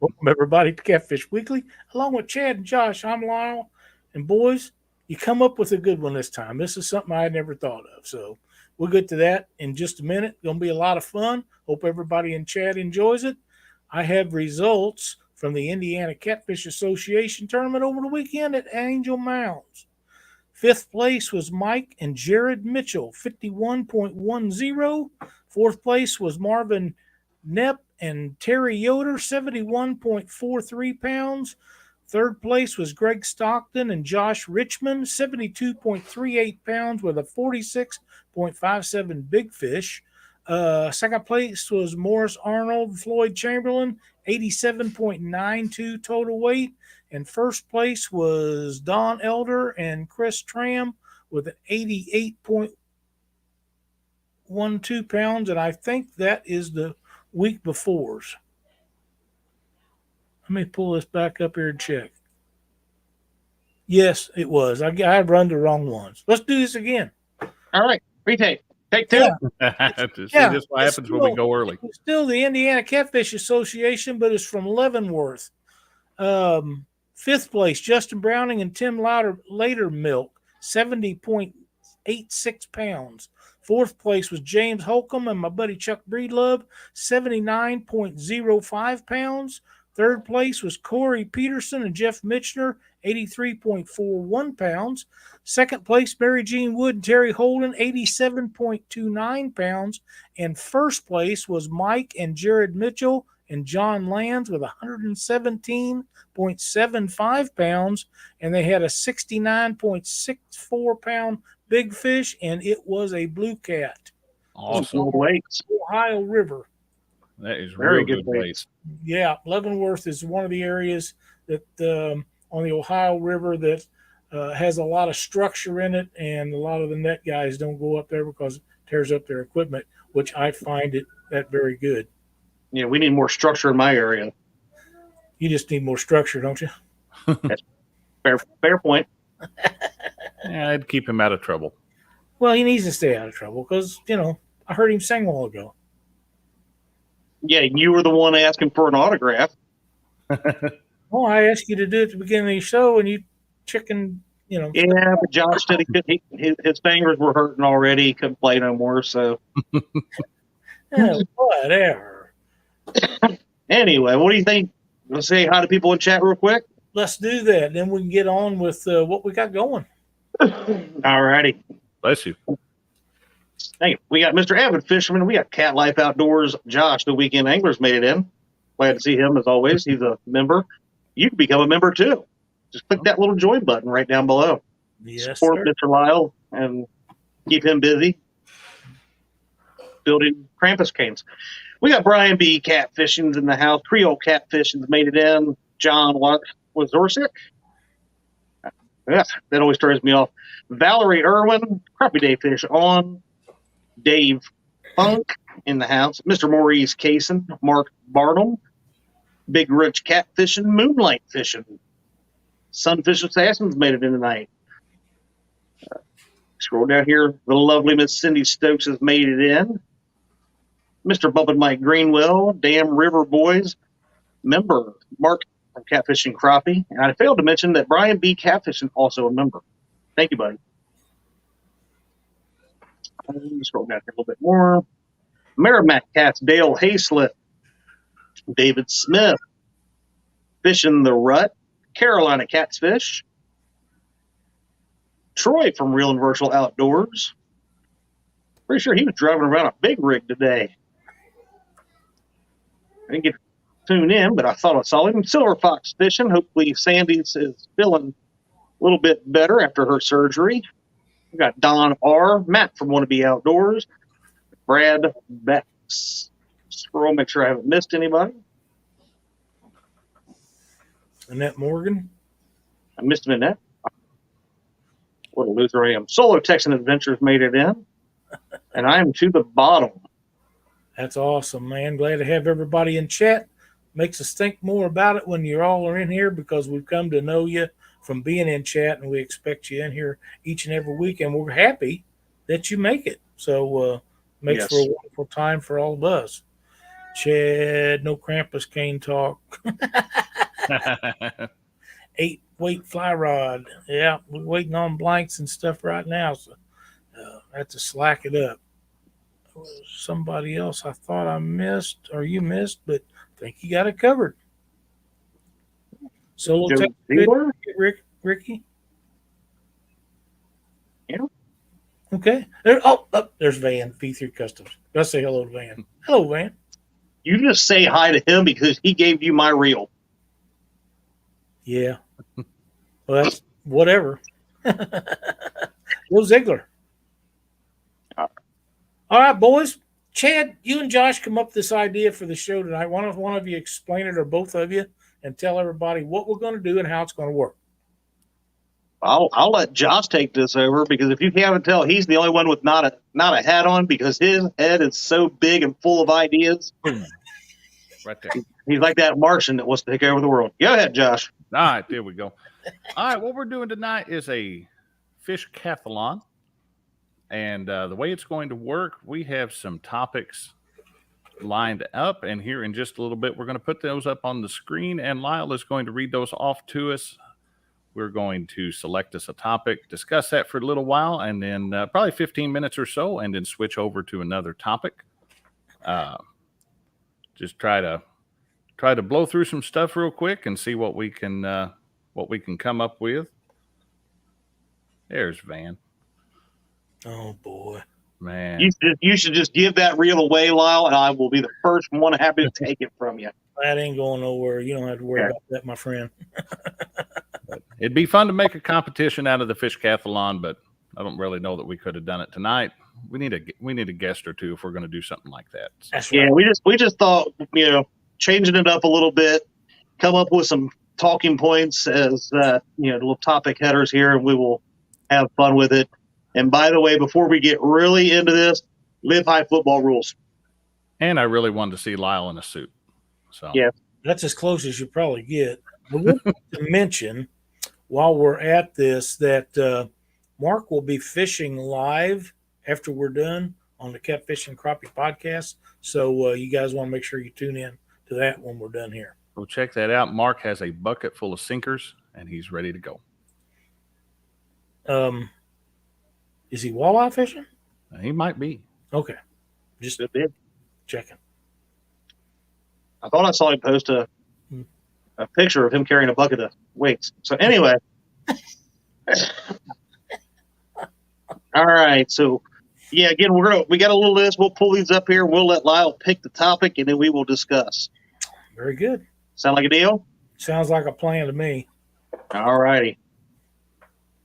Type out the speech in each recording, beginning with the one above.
Welcome, everybody, to Catfish Weekly. Along with Chad and Josh, I'm Lyle. And boys, you come up with a good one this time. This is something I had never thought of. So we'll get to that in just a minute. It's going to be a lot of fun. Hope everybody in chat enjoys it. I have results from the Indiana Catfish Association tournament over the weekend at Angel Mounds. Fifth place was Mike and Jared Mitchell, 51.10. Fourth place was Marvin Knepp and Terry Yoder, 71.43 pounds. Third place was Greg Stockton and Josh Richmond, 72.38 pounds with a 46.57 big fish. Second place was Morris Arnold, Floyd Chamberlain, 87.92 total weight. And first place was Don Elder and Chris Tram with an 88.12 pounds. And I think that is the week before's. Let me pull this back up here and check. Yes, it was. I run the wrong ones. Let's do this again. All right. Retake. Take two. This is what happens when we go early. It's still the Indiana Catfish Association, but it's from Leavenworth. Fifth place, Justin Browning and Tim Later Milk, 70.86 pounds. Fourth place was James Holcomb and my buddy Chuck Breedlove, 79.05 pounds. Third place was Corey Peterson and Jeff Mitchner, 83.41 pounds. Second place, Mary Jean Wood and Terry Holden, 87.29 pounds. And first place was Mike and Jared Mitchell and John Lands with 117.75 pounds. And they had a 69.64 pound big fish, and it was a blue cat. Awesome. Ohio River. That is very good place. Yeah, Leavenworth is one of the areas that on the Ohio River that has a lot of structure in it, and a lot of the net guys don't go up there because it tears up their equipment, which I find that very good. Yeah, we need more structure in my area. You just need more structure, don't you? That's fair point. Yeah, I'd keep him out of trouble. Well, he needs to stay out of trouble because, I heard him sing a while ago. Yeah, you were the one asking for an autograph. Well, I asked you to do it at the beginning of the show, and you chicken, Yeah, but Josh said his fingers were hurting already. He couldn't play no more, so. Whatever. Anyway, what do you think? Let's say hi to people in chat real quick. Let's do that. Then we can get on with what we got going. All righty. Bless you. Thank you. We got Mr. Avid Fisherman. We got Cat Life Outdoors. Josh, the Weekend Anglers, made it in. Glad to see him as always. He's a member. You can become a member too. Just click that little join button right down below. Yes, Support sir. Mr. Lyle and keep him busy building Krampus canes. We got Brian B. Catfishing's in the house. Creole Catfishing's made it in. John Wazorczyk. Yeah, that always turns me off. Valerie Irwin, Crappie Day Fish on. Dave Funk in the house. Mr. Maurice Cason, Mark Barnum, Big Rich Catfishing, Moonlight Fishing. Sunfish Assassins made it in tonight. Scroll down here. The lovely Miss Cindy Stokes has made it in. Mr. Bump and Mike Greenwell, Dam River Boys, member Mark from Catfishing Crappie. And I failed to mention that Brian B. Catfishing also a member. Thank you, buddy. Scroll down here a little bit more. Merrimack Cats, Dale Hayslip, David Smith, Fishing the Rut, Carolina Catsfish, Troy from Real and Virtual Outdoors. Pretty sure he was driving around a big rig today. I didn't get to tune in, but I thought I saw him. Silver Fox Fishing. Hopefully Sandy's is feeling a little bit better after her surgery. We got Don R. Matt from Wannabe Outdoors. Brad Bex. Scroll, make sure I haven't missed anybody. Annette Morgan. I missed Annette. What a loser I am. Solo Texan Adventures made it in. And I am to the bottom. That's awesome, man. Glad to have everybody in chat. Makes us think more about it when you all are in here because we've come to know you from being in chat, and we expect you in here each and every week, and we're happy that you make it. So makes for a wonderful time for all of us. Chad, no Krampus cane talk. 8-weight fly rod. Yeah, we're waiting on blanks and stuff right now, so I have to slack it up. Somebody else I thought I missed, or you missed, but I think you got it covered. Solo Joe tech, Ziegler? Ricky. Yeah. Okay. There's Van, V3 Customs. Gotta say hello to Van. Hello, Van. You just say hi to him because he gave you my reel. Yeah. Well, that's whatever. Will Ziegler. All right, boys. Chad, you and Josh come up with this idea for the show tonight. One of you explain it, or both of you, and tell everybody what we're going to do and how it's going to work. I'll let Josh take this over, because if you haven't tell, he's the only one with not a hat on, because his head is so big and full of ideas. Right there. He's like that Martian that wants to take over the world. Go ahead, Josh. All right, there we go. All right, what we're doing tonight is a Fishcathlon. And the way it's going to work, we have some topics lined up. And here in just a little bit, we're going to put those up on the screen. And Lyle is going to read those off to us. We're going to select us a topic, discuss that for a little while, and then probably 15 minutes or so, and then switch over to another topic. Just try to blow through some stuff real quick and see what we can come up with. There's Van. Oh boy, man! You should just give that reel away, Lyle, and I will be the first one happy to take it from you. That ain't going nowhere. You don't have to worry about that, my friend. It'd be fun to make a competition out of the Fishcathlon, but I don't really know that we could have done it tonight. We need a guest or two if we're going to do something like that. So. That's right. Yeah, we just thought, changing it up a little bit, come up with some talking points as little topic headers here, and we will have fun with it. And by the way, before we get really into this, live high football rules. And I really wanted to see Lyle in a suit. So yeah, that's as close as you probably get. But we want to mention, while we're at this, that Mark will be fishing live after we're done on the Catfish and Crappie podcast. So you guys want to make sure you tune in to that when we're done here. Go check that out. Mark has a bucket full of sinkers, and he's ready to go. Is he walleye fishing? He might be. Okay. Just checking. I thought I saw him post a picture of him carrying a bucket of weights. So anyway. All right. So yeah, again, we got a little list. We'll pull these up here. We'll let Lyle pick the topic, and then we will discuss. Very good. Sound like a deal? Sounds like a plan to me. All righty.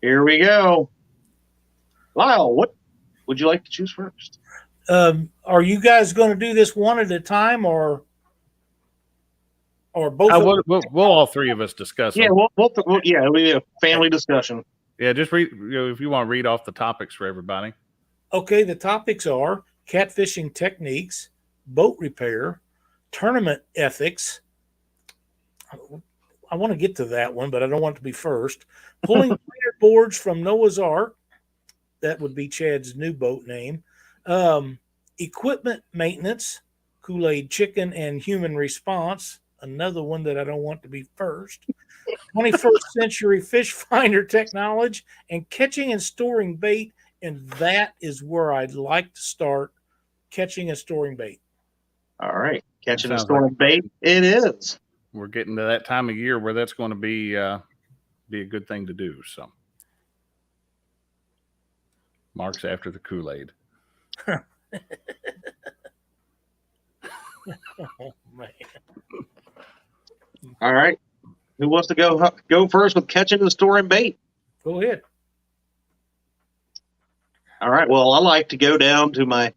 Here we go. Lyle, what would you like to choose first? Are you guys going to do this one at a time, or both? We'll all three of us discuss. Yeah, we'll it'll be a family discussion. Yeah, just read if you want to read off the topics for everybody. Okay, the topics are catfishing techniques, boat repair, tournament ethics. I want to get to that one, but I don't want it to be first. Pulling boards from Noah's Ark. That would be Chad's new boat name. Equipment maintenance, Kool-Aid chicken, and human response. Another one that I don't want to be first. 21st century fish finder technology, and catching and storing bait. And that is where I'd like to start, catching and storing bait. All right. Catching and storing bait. It is. We're getting to that time of year where that's going to be a good thing to do. So Mark's after the Kool-Aid. Oh, man. All right. Who wants to go first with catching and storing bait? Go ahead. All right. Well, I like to go down to my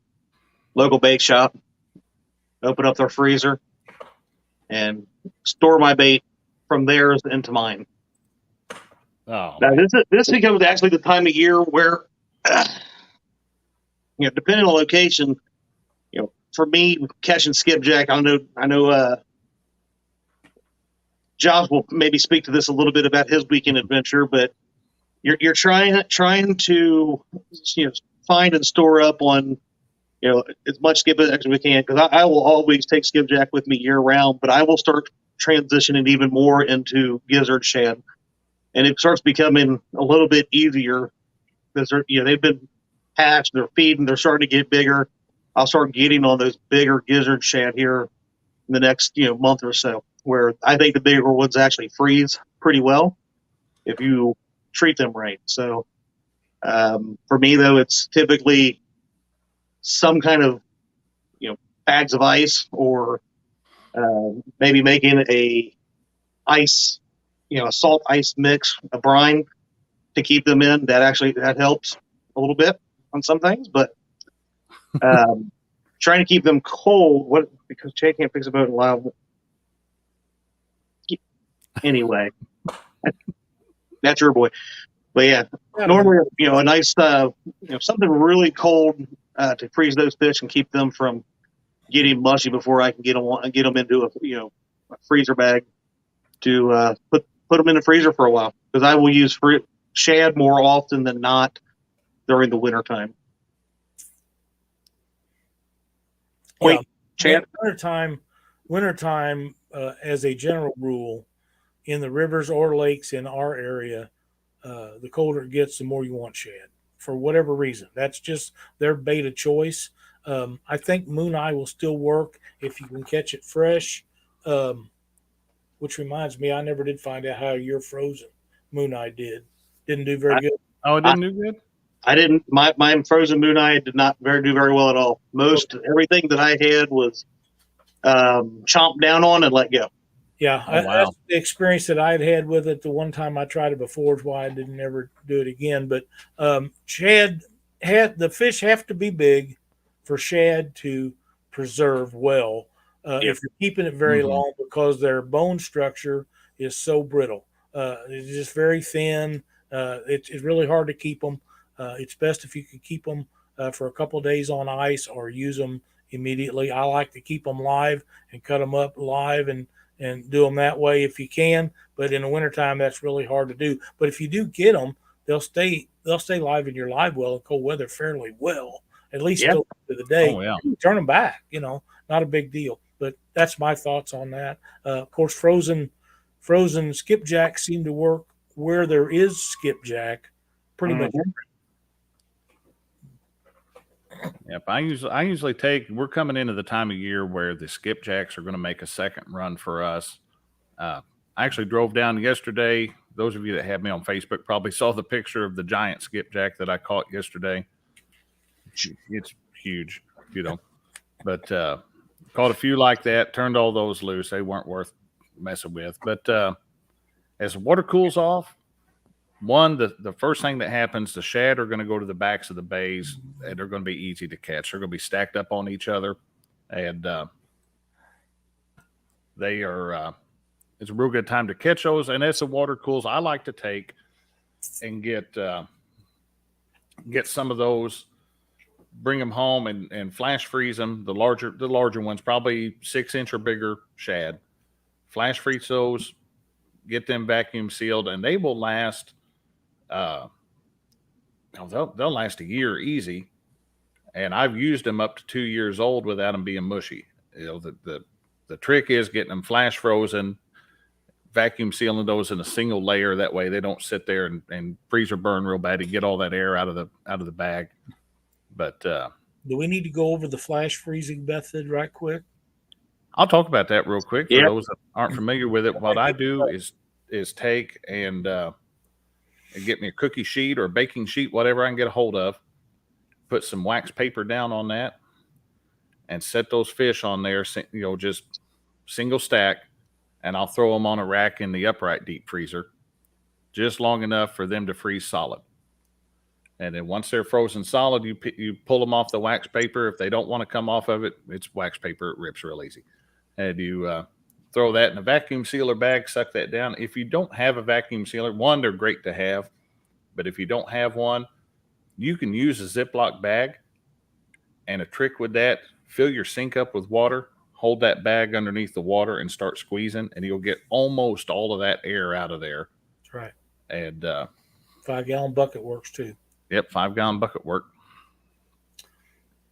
local bait shop, open up their freezer, and store my bait from theirs into mine. Oh, now this becomes actually the time of year where, depending on location, for me catching skipjack, I know. Josh will maybe speak to this a little bit about his weekend adventure, but you're trying to find and store up on as much skipjack as we can, because I will always take skipjack with me year round, but I will start transitioning even more into gizzard shad, and it starts becoming a little bit easier because they've been hatched, they're feeding, they're starting to get bigger. I'll start getting on those bigger gizzard shad here in the next month or so, where I think the bigger ones actually freeze pretty well if you treat them right. So for me though, it's typically some kind of bags of ice, or maybe making a ice, a salt ice mix, a brine to keep them in. That helps a little bit on some things, but trying to keep them cold. Because Chad can't fix a boat in live. Anyway, that's your boy. But yeah, normally a nice something really cold to freeze those fish and keep them from getting mushy before I can get them into a freezer bag to put them in the freezer for a while, because I will use shad more often than not during the winter time. Wait, Chad? Wintertime, as a general rule, in the rivers or lakes in our area, the colder it gets, the more you want shad for whatever reason. That's just their bait of choice. I think moon eye will still work if you can catch it fresh. Which reminds me, I never did find out how your frozen moon eye didn't do very good. Oh, it didn't do good? I didn't. My frozen moon eye did not do very well at all. Everything that I had was chomped down on and let go. Yeah, wow. That's the experience that I had with it. The one time I tried it before is why I didn't ever do it again. But shad, the fish have to be big for shad to preserve well. If you're keeping it very long, because their bone structure is so brittle. It's just very thin. It's really hard to keep them. It's best if you can keep them for a couple of days on ice or use them immediately. I like to keep them live and cut them up live and do them that way if you can. But in the wintertime, that's really hard to do. But if you do get them, they'll stay live in your live well in cold weather fairly well, at least till the end of the day. Oh, yeah. Turn them back, not a big deal. But that's my thoughts on that. Of course, frozen skipjack seem to work where there is skipjack pretty much. Yep, I usually take. We're coming into the time of year where the skipjacks are going to make a second run for us. I actually drove down yesterday. Those of you that have me on Facebook probably saw the picture of the giant skipjack that I caught yesterday. It's huge, but caught a few like that. Turned all those loose. They weren't worth messing with. But as the water cools off, the first thing that happens, the shad are going to go to the backs of the bays, and they're going to be easy to catch. They're going to be stacked up on each other, and they are. It's a real good time to catch those. And as the water cools, I like to take and get some of those, bring them home and flash freeze them. The larger ones, probably 6-inch or bigger shad. Flash freeze those, get them vacuum sealed, and they will last. They'll last a year easy, and I've used them up to 2 years old without them being mushy. The trick is getting them flash frozen, vacuum sealing those in a single layer. That way they don't sit there and freeze or burn real bad to get all that air out of the bag. But do we need to go over the flash freezing method right quick? I'll talk about that real quick for those that aren't familiar with it. What I do is take and get me a cookie sheet or a baking sheet, whatever I can get a hold of, put some wax paper down on that, and set those fish on there, just single stack, and I'll throw them on a rack in the upright deep freezer, just long enough for them to freeze solid. And then once they're frozen solid, you pull them off the wax paper. If they don't want to come off of it, it's wax paper. It rips real easy. And you throw that in a vacuum sealer bag, suck that down. If you don't have a vacuum sealer, they're great to have. But if you don't have one, you can use a Ziploc bag. And a trick with that, fill your sink up with water, hold that bag underneath the water and start squeezing, and you'll get almost all of that air out of there. That's right. And 5-gallon bucket works too. Yep, 5-gallon bucket work.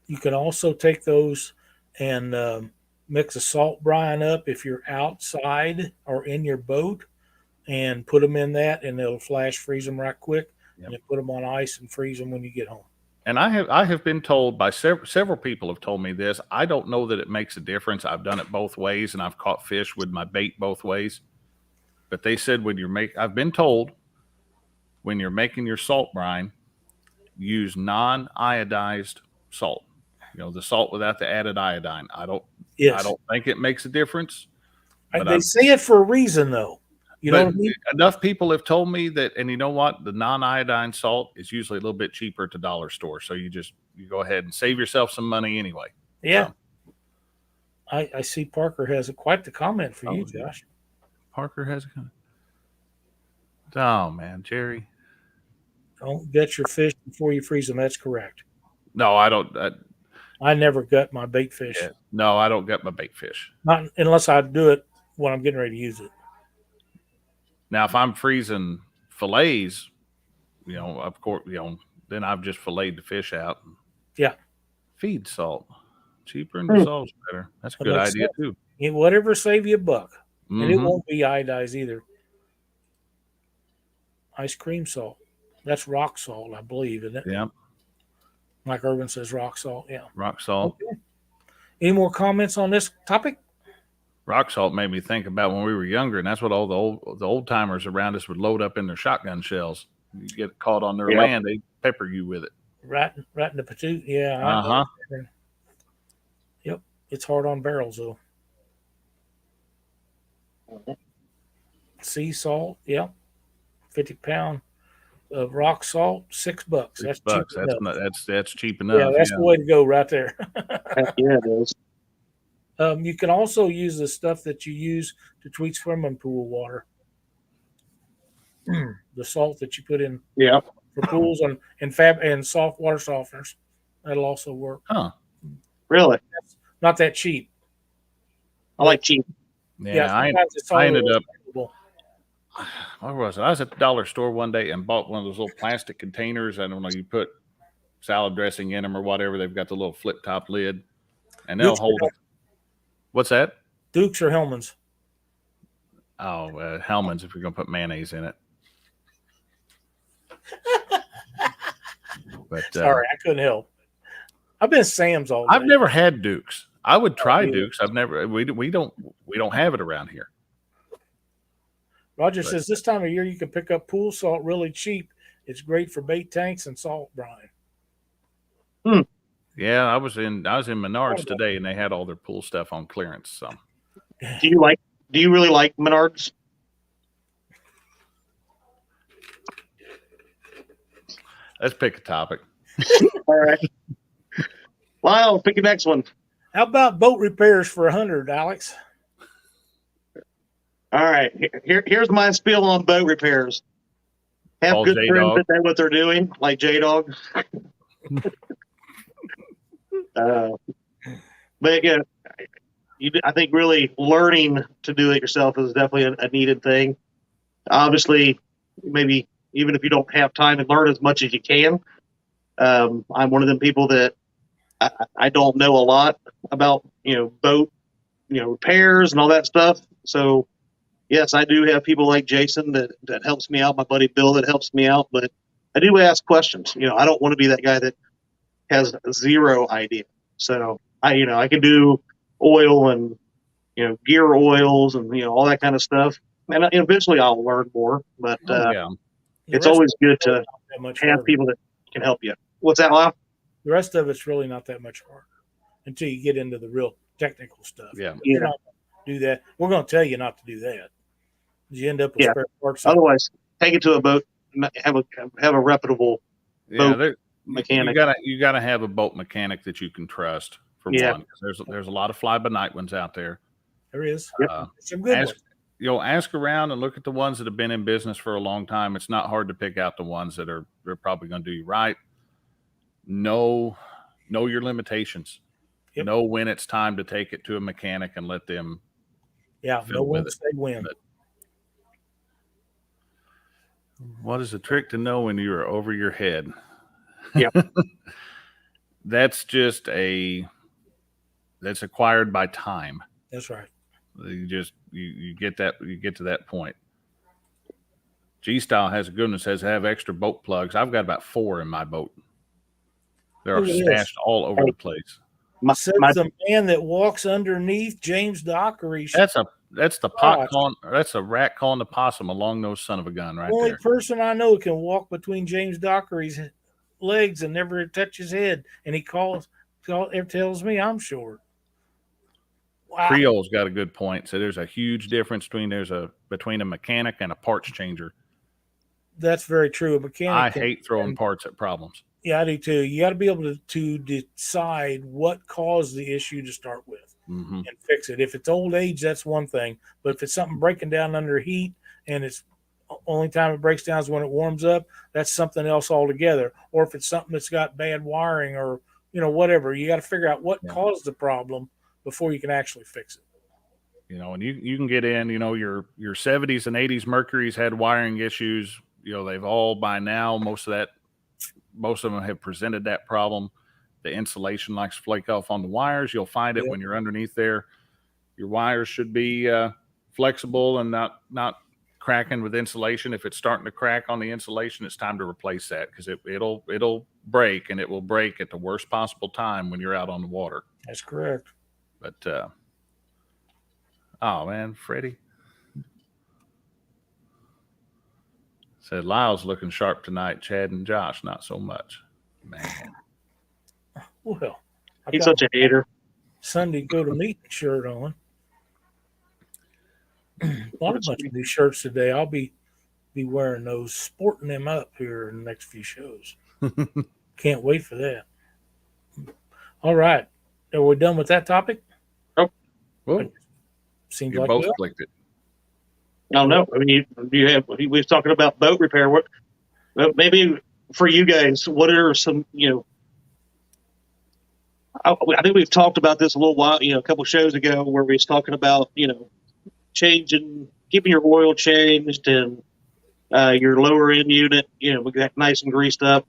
You can also take those and mix a salt brine up if you're outside or in your boat, and put them in that, and it'll flash freeze them right quick. Yep. And then put them on ice and freeze them when you get home. And I have been told by several people have told me this. I don't know that it makes a difference. I've done it both ways, and I've caught fish with my bait both ways. But they said I've been told when you're making your salt brine, use non-iodized salt. You know, the salt without the added iodine. I don't think it makes a difference. They say it for a reason, though. You know what I mean? Enough people have told me that, and you know what? The non-iodine salt is usually a little bit cheaper at the dollar store. So you go ahead and save yourself some money anyway. Yeah. I see Parker has quite the comment for you, Josh. Parker has a comment. Oh, man, Jerry. Don't gut your fish before you freeze them. That's correct. No, I don't. I never gut my bait fish. Yeah, no, I don't gut my bait fish. Not unless I do it when I'm getting ready to use it. Now, if I'm freezing fillets, of course, then I've just filleted the fish out. Yeah. Feed salt. Cheaper and dissolves better. That's a good idea, too. Whatever save you a buck. Mm-hmm. And it won't be iodized either. Ice cream salt. That's rock salt, I believe, isn't it? Yeah. Like Irvin says, rock salt. Yeah. Rock salt. Okay. Any more comments on this topic? Rock salt made me think about when we were younger, and that's what all the old timers around us would load up in their shotgun shells. You get caught on their land, they pepper you with it. Right in the patoot. Yeah. Uh-huh. Yep. It's hard on barrels, though. Sea salt. Yep. 50-pound of rock salt, $6. That's $6. That's cheap enough. Yeah, that's the way to go right there. Yeah, it is. You can also use the stuff that you use to treat swimming pool water. The salt that you put in for pools and soft water softeners. That'll also work. Huh. Really? That's not that cheap. I like cheap. Yeah, I ended up. Where was it? I was at the dollar store one day and bought one of those little plastic containers. I don't know, you put salad dressing in them or whatever. They've got the little flip top lid, and they'll hold it. What's that? Dukes or Hellman's? Oh, Hellman's if you're going to put mayonnaise in it. But sorry, I couldn't help. I've been Sam's all day. I've never had Dukes. I would try Dukes. I've never. We don't have it around here. Roger says this time of year you can pick up pool salt really cheap. It's great for bait tanks and salt brine. Yeah, I was in Menards today, and they had all their pool stuff on clearance. So, do you really like Menards? Let's pick a topic. All right. Lyle, pick the next one. How about boat repairs for 100, Alex? All right. Here's my spiel on boat repairs. Have All good J-Dog. friends that know what they're doing, like J-Dog. But yeah, I think really learning to do it yourself is definitely a needed thing. Obviously, maybe even if you don't have time to learn as much as you can. I'm one of them people that I don't know a lot about, boat, repairs and all that stuff. So yes, I do have people like Jason that helps me out. My buddy Bill that helps me out, but I do ask questions. I don't want to be that guy that has zero idea. So I can do oil and, gear oils and, all that kind of stuff. And eventually I'll learn more, but it's always good to have people that can help you. What's that, Lyle? The rest of it's really not that much harder until you get into the real technical stuff. Yeah. You're not going to do that. We're going to tell you not to do that. You end up with spare parts. Otherwise, take it to a boat and have a reputable boat mechanic. You gotta have a boat mechanic that you can trust for one. There's a lot of fly by night ones out there. There is. Some good ones. Ask around and look at the ones that have been in business for a long time. It's not hard to pick out the ones that they're probably going to do you right. Know your limitations. Yep. Know when it's time to take it to a mechanic and let them. Yeah, no wins, they win. But what is the trick to know when you're over your head? Yeah. That's just a that's acquired by time. That's right. You get to that point. G Style has a good one, says have extra boat plugs. I've got about 4 in my boat. They're stashed all over the place. Says the man that walks underneath James Dockery's. That's the pot calling. That's a rat calling the possum along those son of a gun right there. The only person I know can walk between James Dockery's legs and never touch his head, and he tells me I'm short. Wow. Creole's got a good point. So there's a huge difference between a mechanic and a parts changer. That's very true. A mechanic. I hate throwing parts at problems. Yeah, I do too. You got to be able to decide what caused the issue to start with and fix it. If it's old age, that's one thing. But if it's something breaking down under heat and it's only time it breaks down is when it warms up, that's something else altogether. Or if it's something that's got bad wiring or, whatever, you got to figure out what caused the problem before you can actually fix it. And you can get in, your 70s and 80s Mercury's had wiring issues. They've all by now, most of them have presented that problem. The insulation likes to flake off on the wires. You'll find it when you're underneath there. Your wires should be flexible and not cracking with insulation. If it's starting to crack on the insulation, it's time to replace that because it'll break, and it will break at the worst possible time when you're out on the water. That's correct. But oh man, Freddie said Lyle's looking sharp tonight. Chad and Josh, not so much. Man. Well, he's such a hater. Sunday go to meeting shirt on. Bought a bunch of new shirts today. I'll be wearing those, sporting them up here in the next few shows. Can't wait for that. All right. Are we done with that topic? Nope. Well, seems you like both clicked it. I don't know. I mean, we was talking about boat repair. What maybe for you guys, what are some, I think we've talked about this a little while, a couple of shows ago where we was talking about, changing, keeping your oil changed and your lower end unit, we got nice and greased up.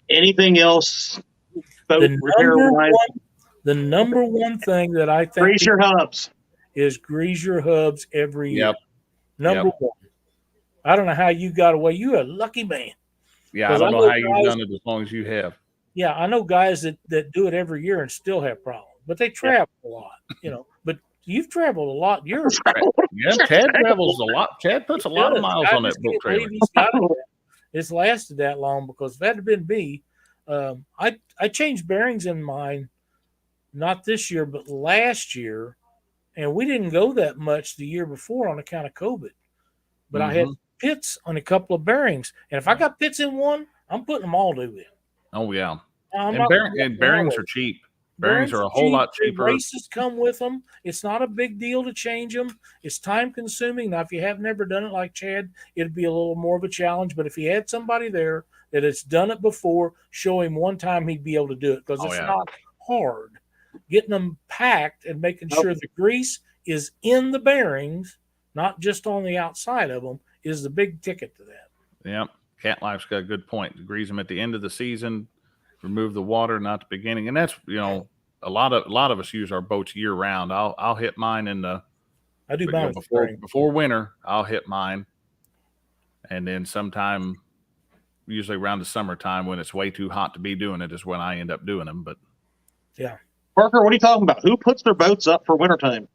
Anything else boat repair wise? The number one thing that I think grease your hubs is grease your hubs every year. Yep. Number one. I don't know how you got away. You're a lucky man. Yeah, I don't know how you've done it as long as you have. Yeah, I know guys that do it every year and still have problems, but they travel a lot, But you've traveled a lot. Chad travels a lot. Chad puts a lot of miles on that boat trailer. It's lasted that long because if that had been me, I changed bearings in mine, not this year, but last year. And we didn't go that much the year before on account of COVID. But I had pits on a couple of bearings. And if I got pits in one, I'm putting them all new in. Oh, yeah. And bearings are cheap. Bearings are a whole lot cheaper. Braces come with them. It's not a big deal to change them. It's time consuming. Now, if you have never done it like Chad, it'd be a little more of a challenge. But if he had somebody there that has done it before, show him one time he'd be able to do it because it's not hard. Getting them packed and making sure the grease is in the bearings, not just on the outside of them, is the big ticket to that. Yeah. Cat Life's got a good point. Grease them at the end of the season, remove the water, not the beginning. And that's, a lot of us use our boats year round. I'll hit mine I do mine before winter. I'll hit mine. And then sometime, usually around the summertime when it's way too hot to be doing it is when I end up doing them. But yeah. Parker, what are you talking about? Who puts their boats up for wintertime?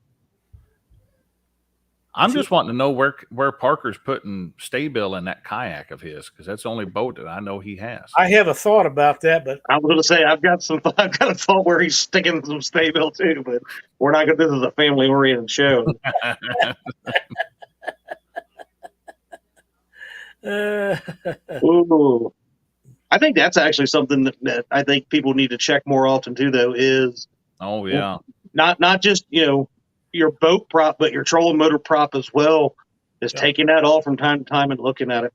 I'm just wanting to know where Parker's putting Staybill in that kayak of his, because that's the only boat that I know he has. I have a thought about that, but I was going to say I've got a thought where he's sticking some Staybill too, but we're not going. This is a family-oriented show. Ooh. I think that's actually something that I think people need to check more often too, though, is not just, your boat prop, but your trolling motor prop as well, is taking that off from time to time and looking at it.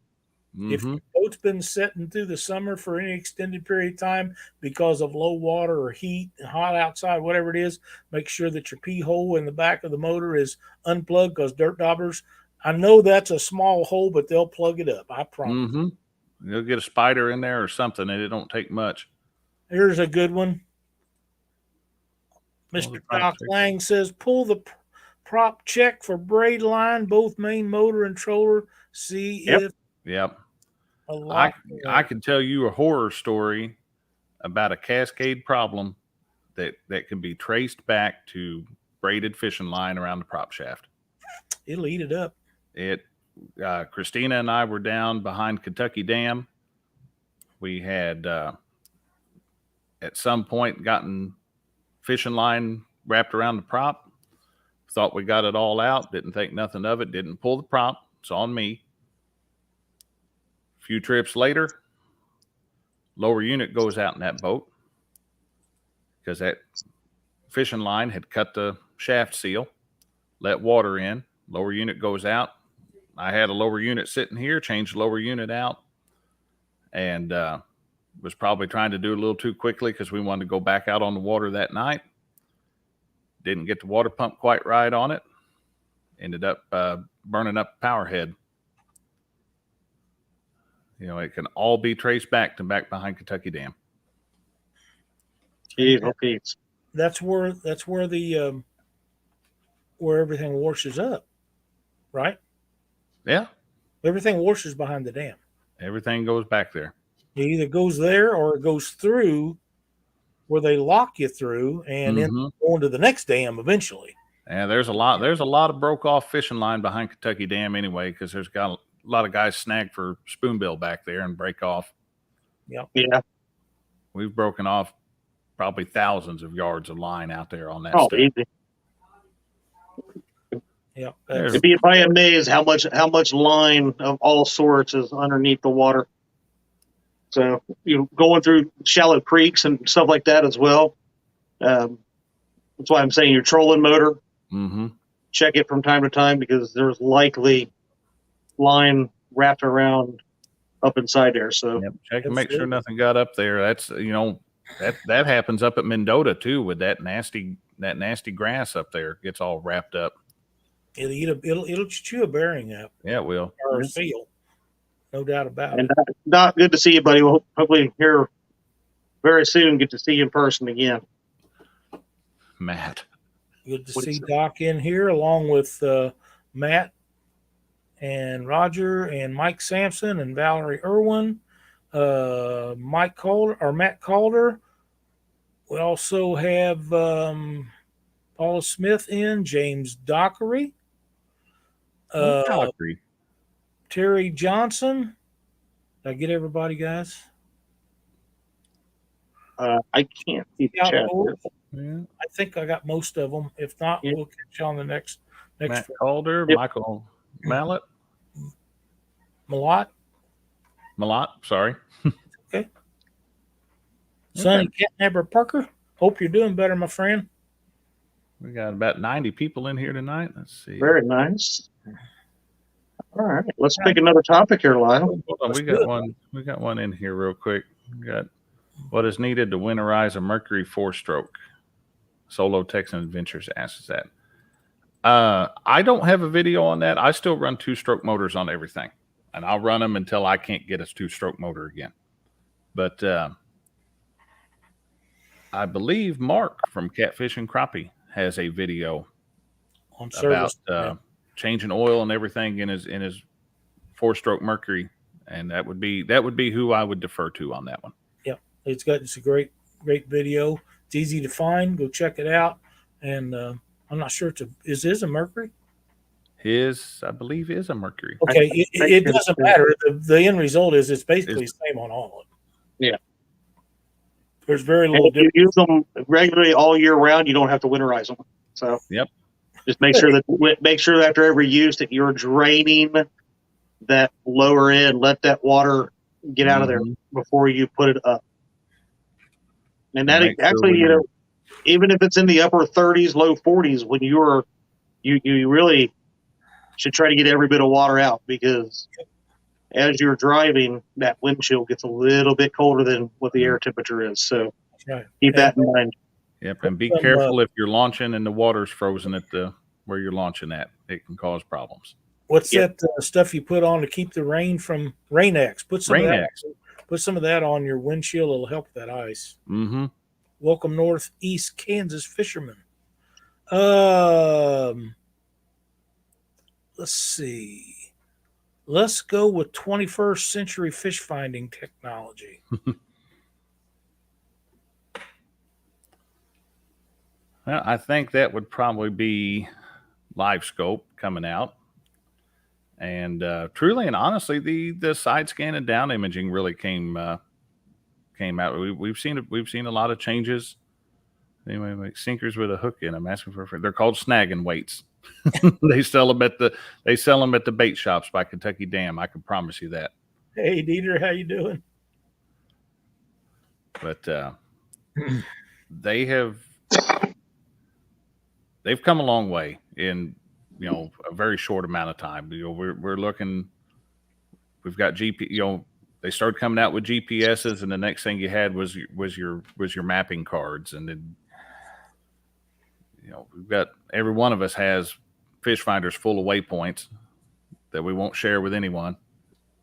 If your boat's been sitting through the summer for any extended period of time because of low water or heat and hot outside, whatever it is, make sure that your pee hole in the back of the motor is unplugged because dirt daubers, I know that's a small hole, but they'll plug it up. I promise. You'll get a spider in there or something, and it don't take much. Here's a good one. Mr. Doc Lang says, pull the prop check for braid line, both main motor and troller. See if I can tell you a horror story about a cascade problem that can be traced back to braided fishing line around the prop shaft. It'll eat it up. Christina and I were down behind Kentucky Dam. We had at some point gotten fishing line wrapped around the prop. Thought we got it all out. Didn't think nothing of it. Didn't pull the prop. It's on me. A few trips later, lower unit goes out in that boat because that fishing line had cut the shaft seal, let water in. Lower unit goes out. I had a lower unit sitting here, changed the lower unit out, and was probably trying to do it a little too quickly because we wanted to go back out on the water that night. Didn't get the water pump quite right on it. Ended up burning up the power head. You know, it can all be traced back to back behind Kentucky Dam. Okay. That's where the where everything washes up, right? Yeah. Everything washes behind the dam. Everything goes back there. It either goes there or it goes through where they lock you through and then going to the next dam eventually. And there's a lot of broke off fishing line behind Kentucky Dam anyway, because there's got a lot of guys snag for spoonbill back there and break off. Yeah. We've broken off probably thousands of yards of line out there on that stuff. Easy. Yeah. You'd be amazed how much line of all sorts is underneath the water. So going through shallow creeks and stuff like that as well. That's why I'm saying your trolling motor. Check it from time to time because there's likely line wrapped around up inside there. So check and make sure nothing got up there. That's that happens up at Mendota too with that nasty grass up there. It gets all wrapped up. It'll chew a bearing up. Yeah, it will. Or a seal. No doubt about it. And good to see you, buddy. We'll hopefully here very soon get to see you in person again. Matt. Good to see Doc in here along with Matt and Roger and Mike Sampson and Valerie Irwin, Matt Calder. We also have Paula Smith in, James Dockery. Terry Johnson. Did I get everybody, guys? I can't see the chat. I think I got most of them. If not, we'll catch you on the next Matt Calder, Michael Malott. Malott, sorry. Okay. Sonny Catnabber Parker. Hope you're doing better, my friend. We got about 90 people in here tonight. Let's see. Very nice. All right, let's pick another topic here, Lyle. We got one in here real quick. We got what is needed to winterize a Mercury 4-stroke. Solo Texan Adventures asks that. I don't have a video on that. I still run 2-stroke motors on everything, and I'll run them until I can't get a 2-stroke motor again. But I believe Mark from Catfish and Crappie has a video on service about changing oil and everything in his 4-stroke Mercury, and that would be who I would defer to on that one. Yeah, it's a great video. It's easy to find. Go check it out. And I'm not sure is a Mercury. I believe is a Mercury. Okay, it doesn't matter. The end result is it's basically the same on all of them. Yeah. There's very little difference. If you use them regularly all year round, you don't have to winterize them. So just make sure that after every use that you're draining that lower end, let that water get out of there before you put it up. And that actually, even if it's in the upper 30s, low 40s, when you really should try to get every bit of water out, because as you're driving, that wind chill gets a little bit colder than what the air temperature is. So keep that in mind. Yep, and be careful if you're launching and the water's frozen at where you're launching at. It can cause problems. What's that stuff you put on to keep the rain from Rain-X? Put some of that on your windshield. It'll help that ice. Mm-hmm. Welcome Northeast Kansas fishermen. Let's see. Let's go with 21st century fish finding technology. Well, I think that would probably be Live Scope coming out. And truly and honestly, the side scan and down imaging really came out. We've seen a lot of changes. Anyway, like sinkers with a hook in them, asking for they're called snagging weights. they sell them at the bait shops by Kentucky Dam. I can promise you that. Hey, Dieter, how you doing? But they've come a long way in a very short amount of time. We're looking. We've got GP. They started coming out with GPSs, and the next thing you had was your mapping cards, and then we've got every one of us has fish finders full of waypoints that we won't share with anyone.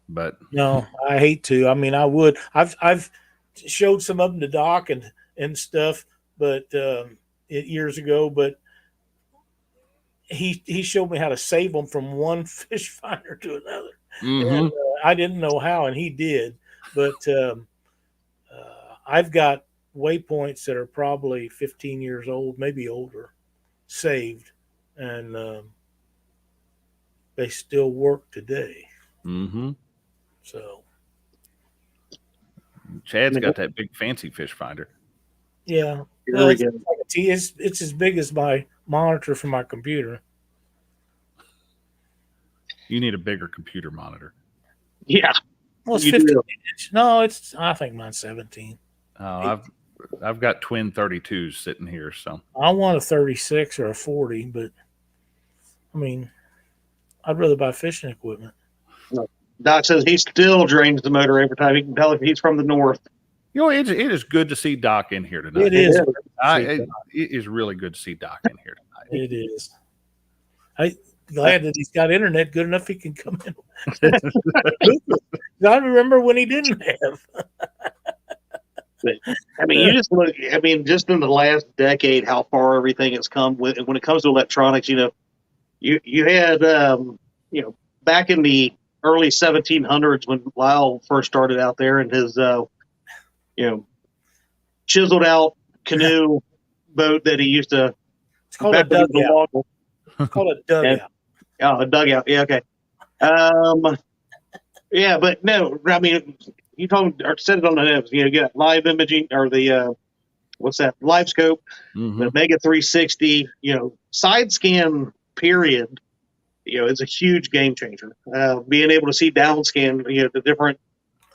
But no, I hate to. I mean, I would. I've showed some of them to Doc and stuff, but years ago. But he showed me how to save them from one fish finder to another. Mm-hmm. And, I didn't know how, and he did. But I've got waypoints that are probably 15 years old, maybe older, saved, and they still work today. Mm-hmm. So Chad's got that big fancy fish finder. Yeah, it's as big as my monitor for my computer. You need a bigger computer monitor. Yeah. Well, it's 15 inch. No, I think mine's 17. Oh, I've got twin 32s sitting here, so I want a 36 or a 40, but I mean, I'd rather buy fishing equipment. Doc says he still drains the motor every time. He can tell if he's from the north. It is good to see Doc in here tonight. It is. It is really good to see Doc in here tonight. It is. I'm glad that he's got internet good enough he can come in. I remember when he didn't have. I mean, you just look. I mean, just in the last decade, how far everything has come. When it comes to electronics, you had back in the early 1700s when Lyle first started out there and his chiseled out canoe boat that he used to. It's called a dugout. It's called a dugout. A dugout. Yeah, okay. Yeah, but no, I mean, you told or said it on the nose. You got live imaging or the what's that? Live scope, the Mega 360. Side scan. Period. It's a huge game changer. Being able to see down scan, the different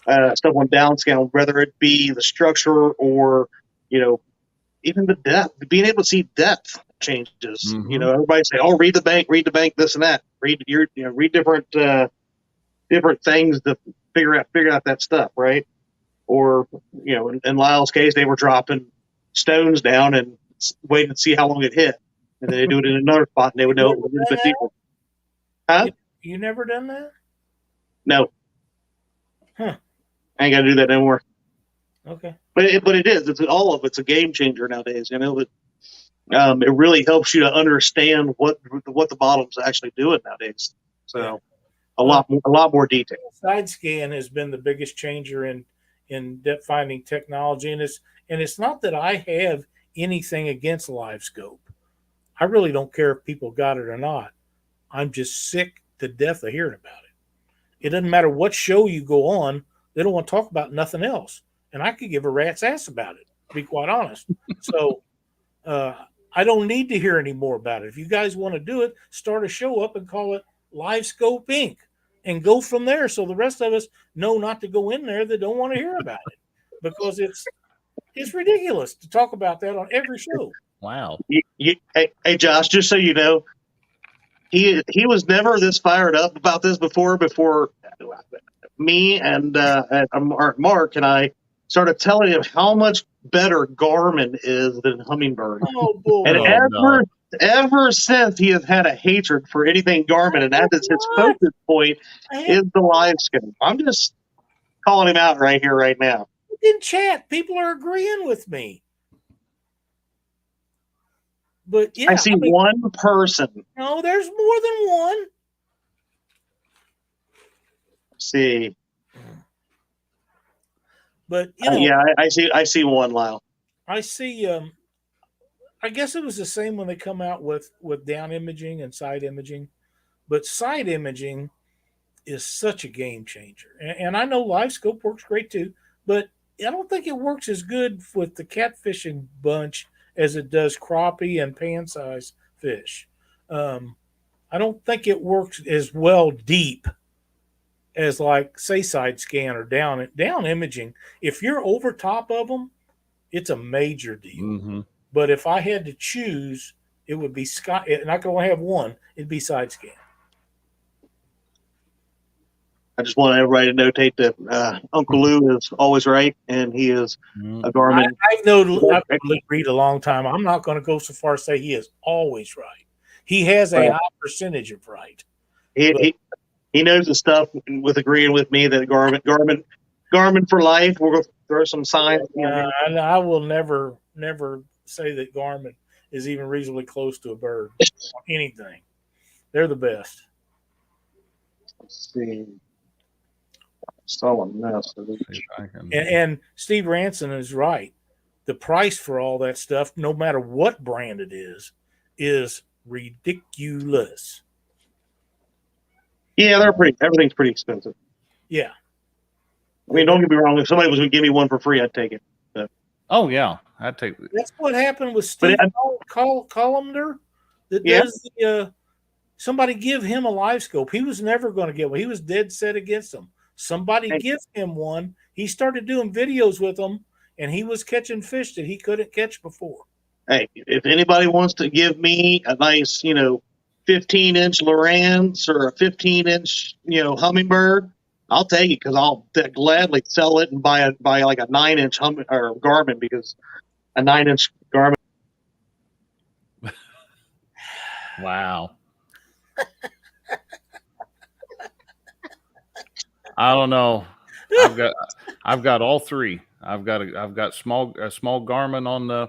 stuff on down scan, whether it be the structure or even the depth. Being able to see depth changes. Everybody say, "Oh, read the bank, this and that." Read different different things to figure out that stuff, right? Or in Lyle's case, they were dropping stones down and waiting to see how long it hit, and then they do it in another spot, and they would know it was a bit deeper. Huh? You never done that? No. Huh. I ain't got to do that anymore. Okay. But it is. It's a game changer nowadays. It really helps you to understand what the bottom's actually doing nowadays. So a lot more detail. Side scan has been the biggest changer in depth finding technology, and it's not that I have anything against live scope. I really don't care if people got it or not. I'm just sick to death of hearing about it. It doesn't matter what show you go on; they don't want to talk about nothing else. And I could give a rat's ass about it, to be quite honest. So I don't need to hear any more about it. If you guys want to do it, start a show up and call it Live Scope Inc. and go from there. So the rest of us know not to go in there that don't want to hear about it, because it's ridiculous to talk about that on every show. Wow. Hey, Josh, just so you know, he was never this fired up about this before me and Mark and I started telling him how much better Garmin is than Humminbird. Oh, boy. And ever since he has had a hatred for anything Garmin, and that is his focus point is the live scope. I'm just calling him out right here, right now. In chat, people are agreeing with me. But yeah, I see one person. No, there's more than one. Let's see. But you know, yeah, I see one, Lyle. I see. I guess it was the same when they come out with down imaging and side imaging, but side imaging is such a game changer. And I know live scope works great too, but I don't think it works as good with the catfishing bunch as it does crappie and pan size fish. I don't think it works as well deep as like say side scan or down imaging. If you're over top of them, it's a major deal. Mm-hmm. But if I had to choose, it would be sky. And I could only have one. It'd be side scan. I just want everybody to notate that Uncle Lou is always right, and he is a Garmin. I've known Lou Reed a long time. I'm not going to go so far as say he is always right. He has a high percentage of right. He knows the stuff with agreeing with me that Garmin for life. We'll go throw some signs. And I will never say that Garmin is even reasonably close to a bird on anything. They're the best. Let's see. So a mess. And Steve Ranson is right. The price for all that stuff, no matter what brand it is ridiculous. Yeah, everything's pretty expensive. Yeah. I mean, don't get me wrong. If somebody was going to give me one for free, I'd take it. So. Oh yeah, I'd take it. That's what happened with Steve Colander. That does the, somebody give him a live scope. He was never going to get one. He was dead set against them. Somebody give him one. He started doing videos with them, and he was catching fish that he couldn't catch before. Hey, if anybody wants to give me a nice, 15-inch Lowrance or a 15-inch, hummingbird, I'll take it because I'll gladly sell it and buy like a 9-inch or Garmin, because a 9-inch Garmin. Wow. I don't know. I've got all three. I've got small Garmin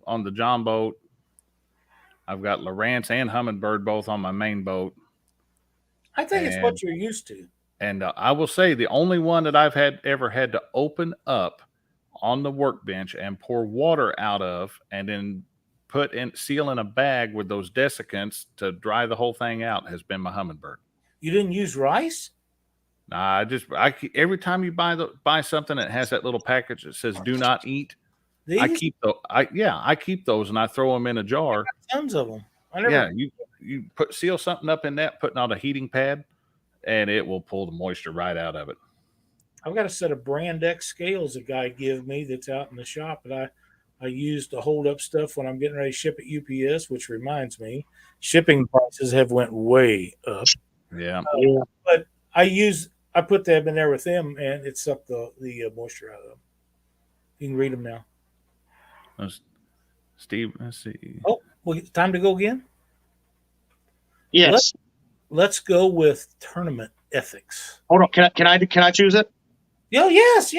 on the John boat. I've got Lowrance and Hummingbird both on my main boat. I think it's what you're used to. And I will say the only one that I've ever had to open up on the workbench and pour water out of, and then seal in a bag with those desiccants to dry the whole thing out, has been my Hummingbird. You didn't use rice? Nah, every time you buy something that has that little package that says "Do not eat," I keep those and I throw them in a jar. Tons of them. You seal something up in that, putting on a heating pad, and it will pull the moisture right out of it. I've got a set of Brand X scales a guy gave me that's out in the shop that I use to hold up stuff when I'm getting ready to ship at UPS, which reminds me, shipping prices have went way up. Yeah. But I put them in there with them, and it sucked the moisture out of them. You can read them now. Steve, let's see. Oh, well, time to go again? Yes. Let's go with tournament ethics. Hold on. Can I choose it? Oh, yes.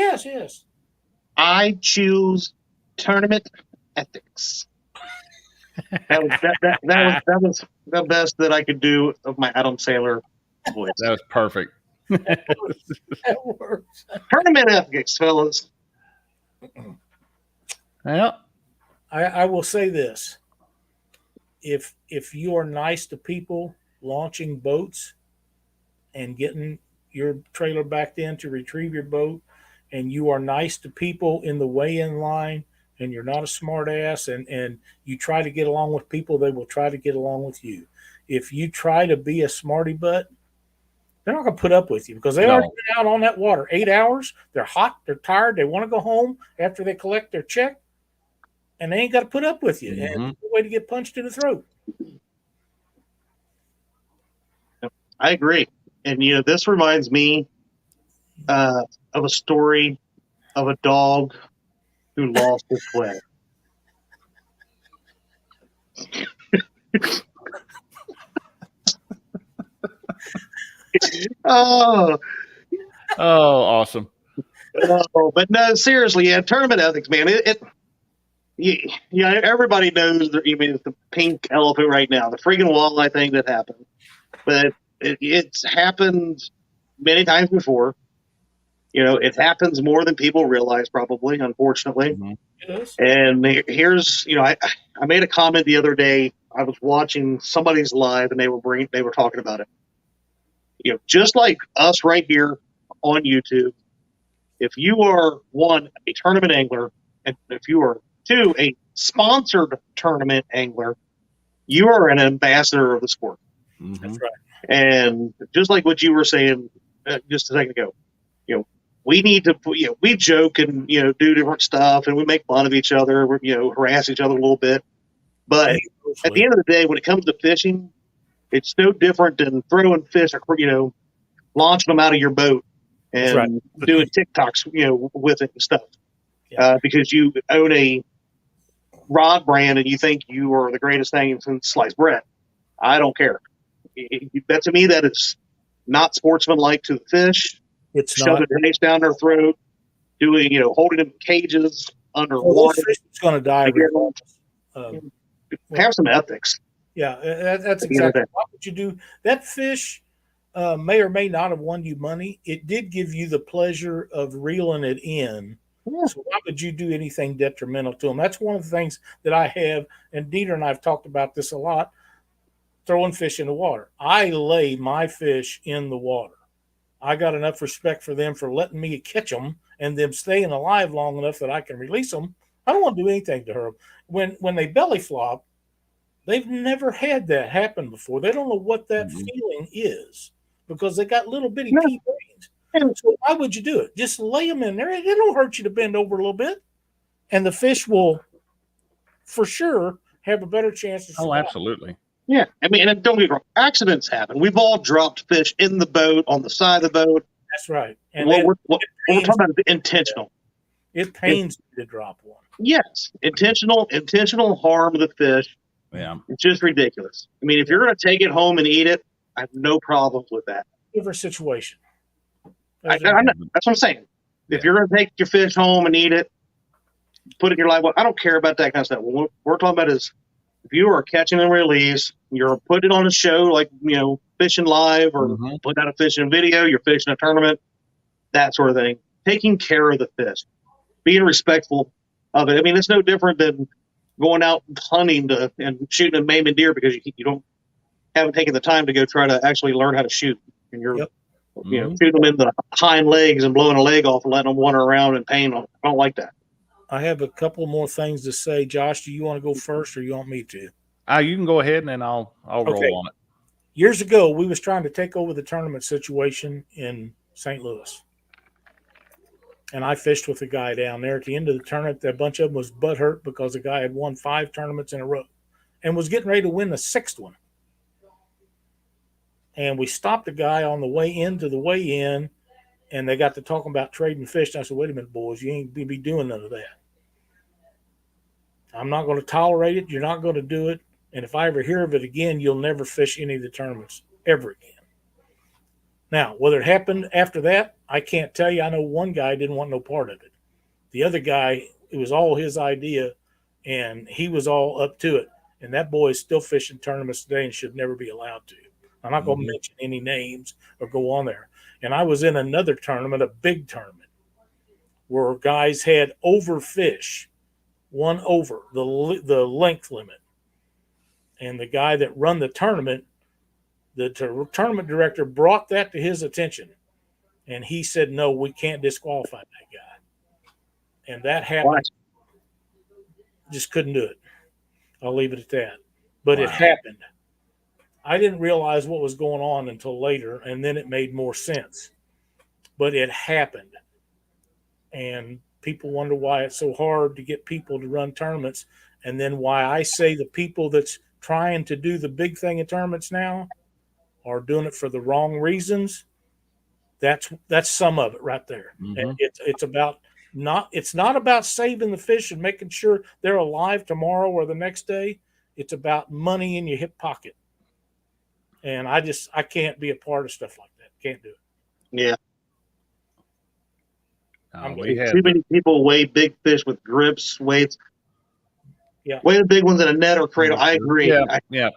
I choose tournament ethics. That was the best that I could do of my Adam Sandler voice. That was perfect. That works. Tournament ethics, fellas. Yeah. I will say this. If you are nice to people launching boats and getting your trailer backed in to retrieve your boat, and you are nice to people in the weigh-in line, and you're not a smart ass, and you try to get along with people, they will try to get along with you. If you try to be a smarty butt, they're not going to put up with you, because they already been out on that water 8 hours. They're hot. They're tired. They want to go home after they collect their check, and they ain't got to put up with you. Mm-hmm. And it's a way to get punched in the throat. I agree. And, this reminds me of a story of a dog who lost his way. Oh, awesome. Oh, but no, seriously, tournament ethics, man. Yeah, everybody knows that. I mean, it's the pink elephant right now, the freaking walleye thing that happened. But it's happened many times before. It happens more than people realize, probably, unfortunately. Mhm. Yes. And here's, I made a comment the other day. I was watching somebody's live, and they were talking about it. Just like us right here on YouTube, if you are one, a tournament angler, and if you are two, a sponsored tournament angler, you are an ambassador of the sport. Mhm. That's right. And just like what you were saying just a second ago, we need to, we joke and, do different stuff, and we make fun of each other, harass each other a little bit. But at the end of the day, when it comes to fishing, it's no different than throwing fish, launching them out of your boat and right. doing TikToks, with it and stuff. Yeah. Because you own a rod brand and you think you are the greatest thing since sliced bread. I don't care. That, to me, that is not sportsmanlike to the fish. It's Shoving not. ice down their throat, holding them in cages underwater. Well, this fish is going to die. Have some ethics. Yeah, that's exactly. Why would you do that? Fish may or may not have won you money. It did give you the pleasure of reeling it in. Yeah. So why would you do anything detrimental to them? That's one of the things that I have, and Dieter and I have talked about this a lot, throwing fish in the water. I lay my fish in the water. I got enough respect for them for letting me catch them and them staying alive long enough that I can release them. I don't want to do anything to hurt them. When they belly flop, they've never had that happen before. They don't know what that feeling is because they got little bitty pea brains. So why would you do it? Just lay them in there. It don't hurt you to bend over a little bit, and the fish will, for sure, have a better chance to survive. Oh, absolutely. Yeah, I mean, and don't get me wrong, accidents happen. We've all dropped fish in the boat, on the side of the boat. That's right. And we're talking about intentional. It pains me to drop one. Yes, intentional harm to the fish. Yeah, it's just ridiculous. I mean, if you're going to take it home and eat it, I have no problems with that. Different situation. That's what I'm saying. If you're going to take your fish home and eat it, put it in your live well, I don't care about that kind of stuff. What we're talking about is if you are catching and release, you're putting it on a show like, fishing live or putting out a fishing video, you're fishing a tournament, that sort of thing. Taking care of the fish, being respectful of it. I mean, it's no different than going out hunting and shooting and maiming deer because you haven't taken the time to go try to actually learn how to shoot. And you're, shooting them in the hind legs and blowing a leg off and letting them wander around in pain. I don't like that. I have a couple more things to say. Josh, do you want to go first or you want me to? You can go ahead and then I'll roll on it. Years ago, we was trying to take over the tournament situation in St. Louis. And I fished with a guy down there. At the end of the tournament, a bunch of them was butthurt because the guy had won 5 tournaments in a row and was getting ready to win the 6th one. And we stopped the guy on the way into the weigh-in, and they got to talking about trading fish. And I said, wait a minute, boys, you ain't be doing none of that. I'm not going to tolerate it. You're not going to do it. And if I ever hear of it again, you'll never fish any of the tournaments ever again. Now, whether it happened after that, I can't tell you. I know one guy didn't want no part of it. The other guy, it was all his idea, and he was all up to it. And that boy is still fishing tournaments today and should never be allowed to. I'm not going to mention any names or go on there. And I was in another tournament, a big tournament, where guys had overfish, one over the length limit. And the guy that run the tournament, the tournament director brought that to his attention. And he said, no, we can't disqualify that guy. And that happened. What? Just couldn't do it. I'll leave it at that. But it happened. I didn't realize what was going on until later, and then it made more sense. But it happened. And people wonder why it's so hard to get people to run tournaments, and then why I say the people that's trying to do the big thing in tournaments now are doing it for the wrong reasons. That's some of it right there. And it's not about saving the fish and making sure they're alive tomorrow or the next day. It's about money in your hip pocket. And I can't be a part of stuff like that. Can't do it. Yeah. We have too many people weigh big fish with grips, weights. Way the big ones in a net or cradle. I agree. Yeah.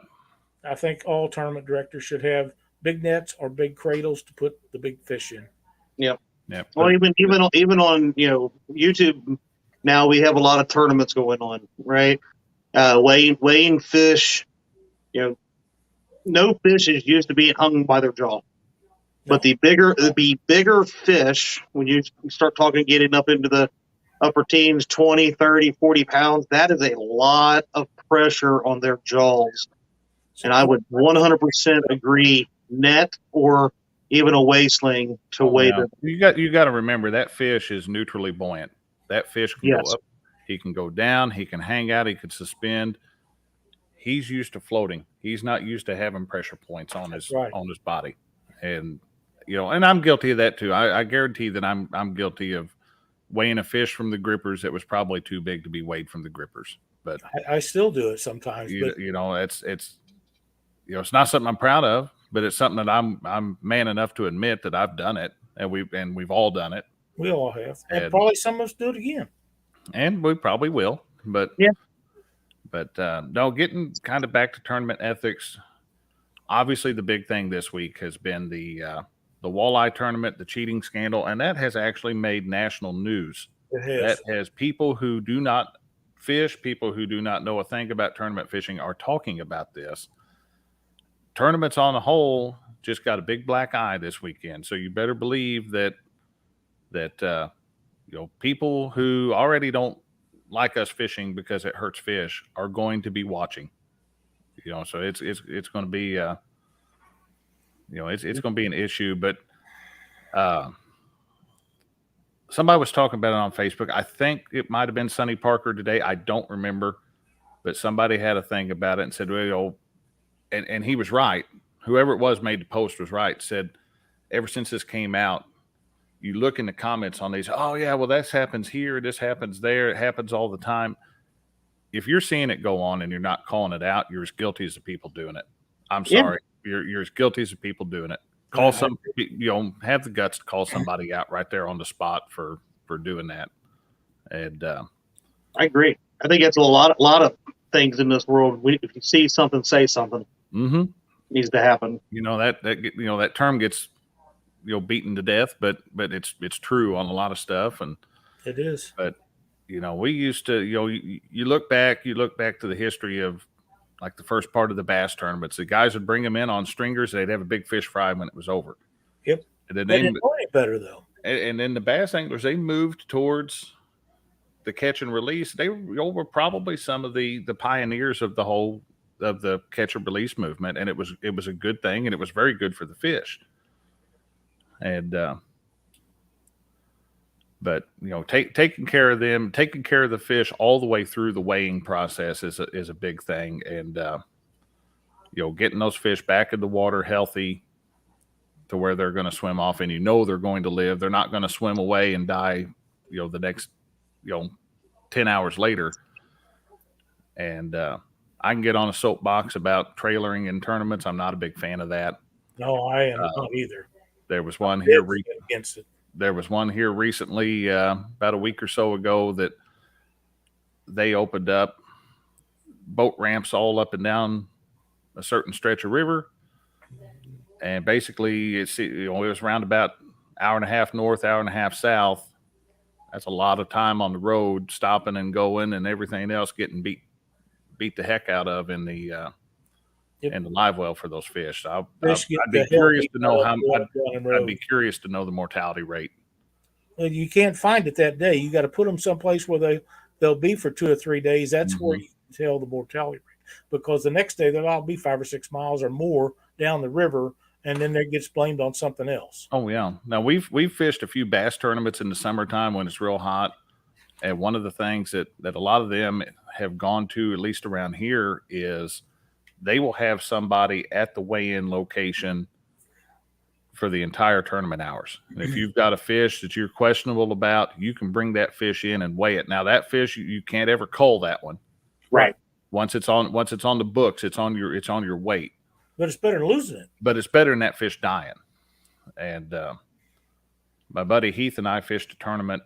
I think all tournament directors should have big nets or big cradles to put the big fish in. Yep. Yep. Well, even on YouTube now, we have a lot of tournaments going on, right? Weighing fish. No fish is used to being hung by their jaw. But the bigger fish, when you start talking getting up into the upper teens, 20, 30, 40 pounds, that is a lot of pressure on their jaws. And I would 100% agree, net or even a weigh sling to weigh them. You got to remember that fish is neutrally buoyant. That fish can go up, he can go down, he can hang out, he can suspend. He's used to floating. He's not used to having pressure points on his body. And and I'm guilty of that too. I guarantee that I'm guilty of weighing a fish from the grippers that was probably too big to be weighed from the grippers. But I still do it sometimes. It's not something I'm proud of, but it's something that I'm man enough to admit that I've done it, and we've all done it. We all have, and probably some of us do it again. And we probably will. But no, getting kind of back to tournament ethics. Obviously, the big thing this week has been the walleye tournament, the cheating scandal, and that has actually made national news. It has. That has people who do not fish, people who do not know a thing about tournament fishing are talking about this. Tournaments on the whole just got a big black eye this weekend, so you better believe that people who already don't like us fishing because it hurts fish are going to be watching. So it's going to be it's going to be an issue. But somebody was talking about it on Facebook. I think it might have been Sonny Parker today. I don't remember, but somebody had a thing about it and said, well, and he was right. Whoever it was made the post was right. Said ever since this came out, you look in the comments on these. Oh yeah, well this happens here, this happens there, it happens all the time. If you're seeing it go on and you're not calling it out, you're as guilty as the people doing it. I'm sorry. You're as guilty as the people doing it. Call have the guts to call somebody out right there on the spot for doing that. And I agree. I think it's a lot of things in this world. If you see something, say something. Mm-hmm. Needs to happen. That term gets beaten to death, but it's true on a lot of stuff. And it is. But we used to, you look back to the history of like the first part of the bass tournaments. The guys would bring them in on stringers. They'd have a big fish fry when it was over. Yep. And then they didn't know any better though. And then the bass anglers, they moved towards the catch and release. They were probably some of the pioneers of the catch and release movement, and it was a good thing, and it was very good for the fish. And but taking care of them, taking care of the fish all the way through the weighing process is a big thing. And getting those fish back in the water healthy to where they're going to swim off, and they're going to live. They're not going to swim away and die the next 10 hours later. And I can get on a soapbox about trailering in tournaments. I'm not a big fan of that. No, I am not either. There was one here against it. There was one here recently, about a week or so ago, that they opened up boat ramps all up and down a certain stretch of river, and basically it was around about hour and a half north, hour and a half south. That's a lot of time on the road, stopping and going, and everything else getting beat the heck out of in the live well for those fish. I'd be curious to know I'd be curious to know the mortality rate. Well, you can't find it that day. You got to put them someplace where they'll be for 2 or 3 days. That's where you can tell the mortality rate, because the next day they'll all be 5 or 6 miles or more down the river, and then that gets blamed on something else. Oh yeah. Now we've fished a few bass tournaments in the summertime when it's real hot, and one of the things that a lot of them have gone to, at least around here, is they will have somebody at the weigh-in location for the entire tournament hours. And if you've got a fish that you're questionable about, you can bring that fish in and weigh it. Now that fish, you can't ever cull that one. Right. Once it's on the books, it's on your weight. But it's better than losing it. But it's better than that fish dying. And my buddy Heath and I fished a tournament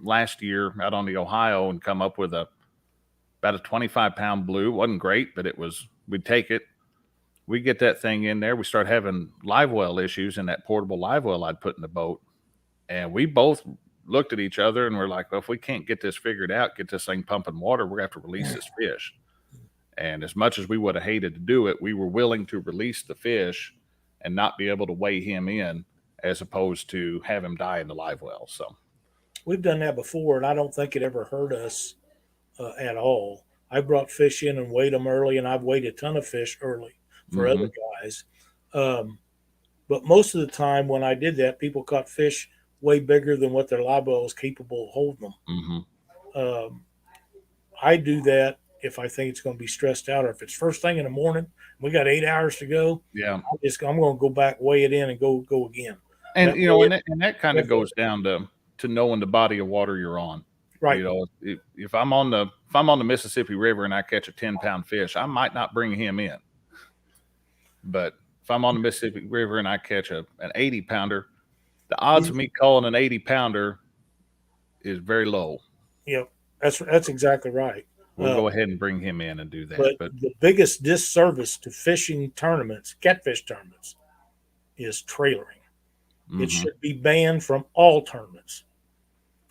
last year out on the Ohio and come up with a about a 25-pound blue. Wasn't great, but we'd take it. We get that thing in there. We start having live well issues in that portable live well I'd put in the boat. And we both looked at each other and we're like, well, if we can't get this figured out, get this thing pumping water, we're going to have to release this fish. And as much as we would have hated to do it, we were willing to release the fish and not be able to weigh him in as opposed to have him die in the live well. So we've done that before, and I don't think it ever hurt us at all. I brought fish in and weighed them early, and I've weighed a ton of fish early for other guys. But most of the time when I did that, people caught fish way bigger than what their live well is capable of holding them. I do that if I think it's going to be stressed out, or if it's first thing in the morning, we got 8 hours to go. Yeah, I'm going to go back, weigh it in, and go again. And that, you know, and that kind of goes down to knowing the body of water you're on. Right. You know, if I'm on the Mississippi River and I catch a 10-pound fish, I might not bring him in. But if I'm on the Mississippi River and I catch an 80-pounder, the odds of me calling an 80-pounder is very low. Yep, that's exactly right. We'll go ahead and bring him in and do that. But the biggest disservice to fishing tournaments, catfish tournaments, is trailering. It should be banned from all tournaments.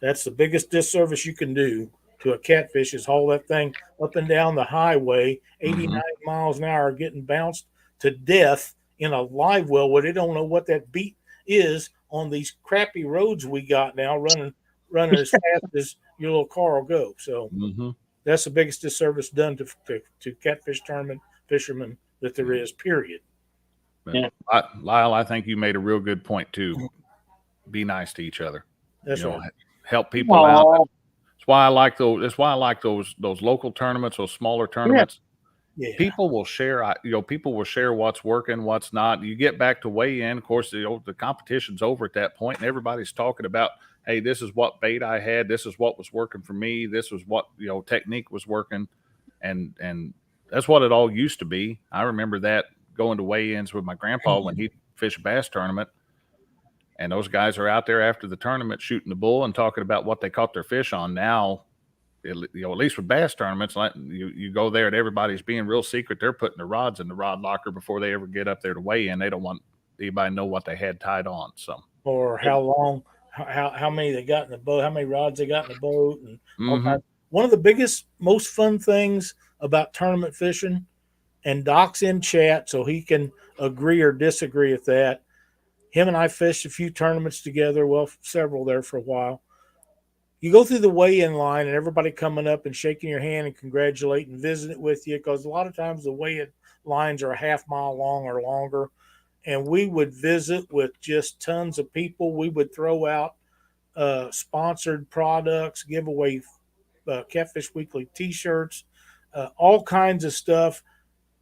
That's the biggest disservice you can do to a catfish, is haul that thing up and down the highway, 89 miles an hour, getting bounced to death in a live well where they don't know what that beat is on these crappy roads we got now, running as fast as your little car will go. So that's the biggest disservice done to catfish tournament fishermen that there is, period. Yeah. Lyle, I think you made a real good point too. Be nice to each other. That's right. Help people out. That's why I like those. That's why I like those local tournaments, those smaller tournaments. Yeah. People will share. People will share what's working, what's not. You get back to weigh in. Of course, the competition's over at that point, and everybody's talking about, hey, this is what bait I had. This is what was working for me. This was what technique was working, and that's what it all used to be. I remember that going to weigh-ins with my grandpa when he fished a bass tournament, and those guys are out there after the tournament shooting the bull and talking about what they caught their fish on. Now, at least with bass tournaments, like you go there and everybody's being real secret. They're putting the rods in the rod locker before they ever get up there to weigh in. They don't want anybody to know what they had tied on. So, or how long, how many they got in the boat, how many rods they got in the boat, and one of the biggest, most fun things about tournament fishing. And Doc's in chat, so he can agree or disagree with that. Him and I fished a few tournaments together, well, several there for a while. You go through the weigh-in line and everybody coming up and shaking your hand and congratulating and visiting with you, because a lot of times the weigh-in lines are a half-mile long or longer. And we would visit with just tons of people. We would throw out sponsored products, give away Catfish Weekly T-shirts, all kinds of stuff.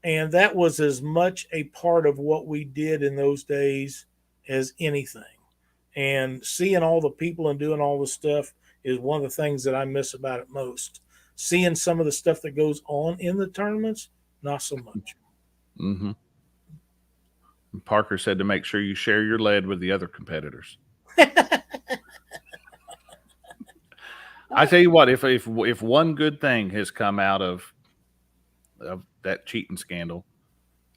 And that was as much a part of what we did in those days as anything. And seeing all the people and doing all the stuff is one of the things that I miss about it most. Seeing some of the stuff that goes on in the tournaments, not so much. Parker said to make sure you share your lead with the other competitors. I tell you what, if one good thing has come out of that cheating scandal,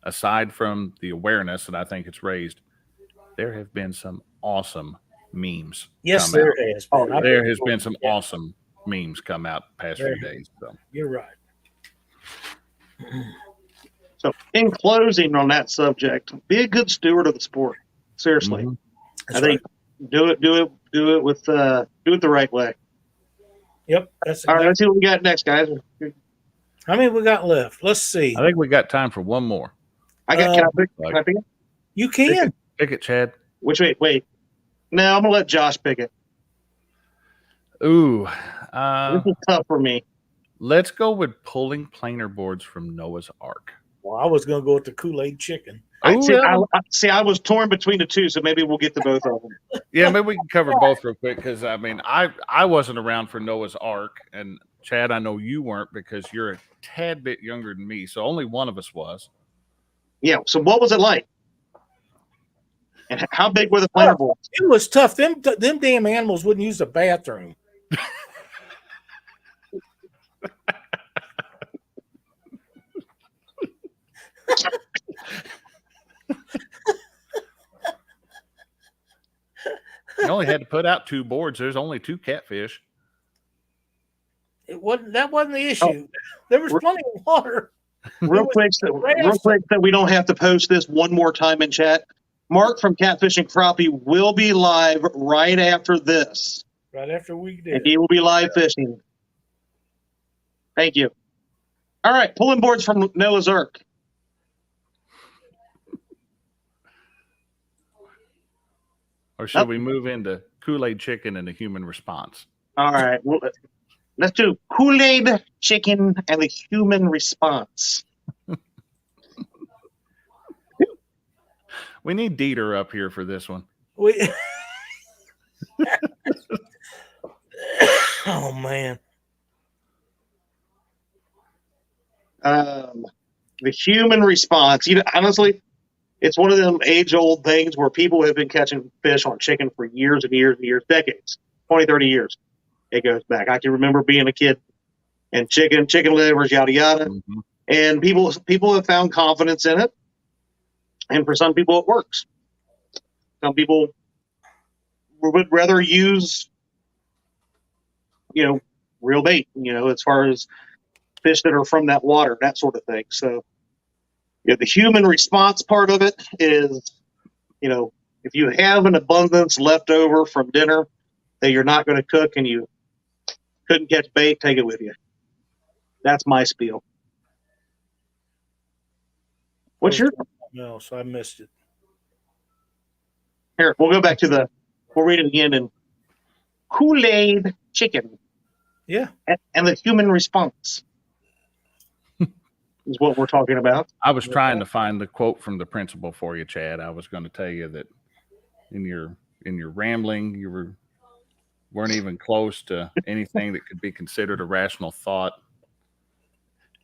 aside from the awareness that I think it's raised, there have been some awesome memes. Yes, there has been. There has been some awesome memes come out the past few days. So you're right. So, in closing on that subject, be a good steward of the sport. Seriously, I think do it with do it the right way. Yep. That's all right. Let's see what we got next, guys. How many we got left? Let's see. I think we got time for one more. Can I pick it? You can. Pick it, Chad. Wait. No, I'm going to let Josh pick it. Ooh. This is tough for me. Let's go with pulling planer boards from Noah's Ark. Well, I was going to go with the Kool-Aid chicken. I was torn between the two, so maybe we'll get to both of them. Yeah, maybe we can cover both real quick, because, I mean, I wasn't around for Noah's Ark, and Chad, I know you weren't because you're a tad bit younger than me, so only one of us was. Yeah, so what was it like? And how big were the planer boards? It was tough. Them damn animals wouldn't use the bathroom. You only had to put out 2 boards. There's only 2 catfish. That wasn't the issue. There was plenty of water. Real quick, so we don't have to post this one more time in chat. Mark from Catfish and Crappie will be live right after this. Right after we did. And he will be live fishing. Thank you. All right, pulling boards from Noah's Ark. Or should we move into Kool-Aid chicken and the human response? All right, well, let's do Kool-Aid chicken and the human response. We need Dieter up here for this one. Oh, man. The human response. Honestly, it's one of them age-old things where people have been catching fish on chicken for years and years and years, decades, 20, 30 years. It goes back. I can remember being a kid and chicken livers, yada, yada. Mm-hmm. And people have found confidence in it. And for some people, it works. Some people would rather use, real bait, as far as fish that are from that water, that sort of thing. So, the human response part of it is, if you have an abundance left over from dinner that you're not going to cook and you couldn't catch bait, take it with you. That's my spiel. What's your? No, so I missed it. Here, we'll go back to we'll read it again in Kool-Aid chicken. Yeah. And the human response is what we're talking about. I was trying to find the quote from the principal for you, Chad. I was going to tell you that in your rambling, you weren't even close to anything that could be considered a rational thought.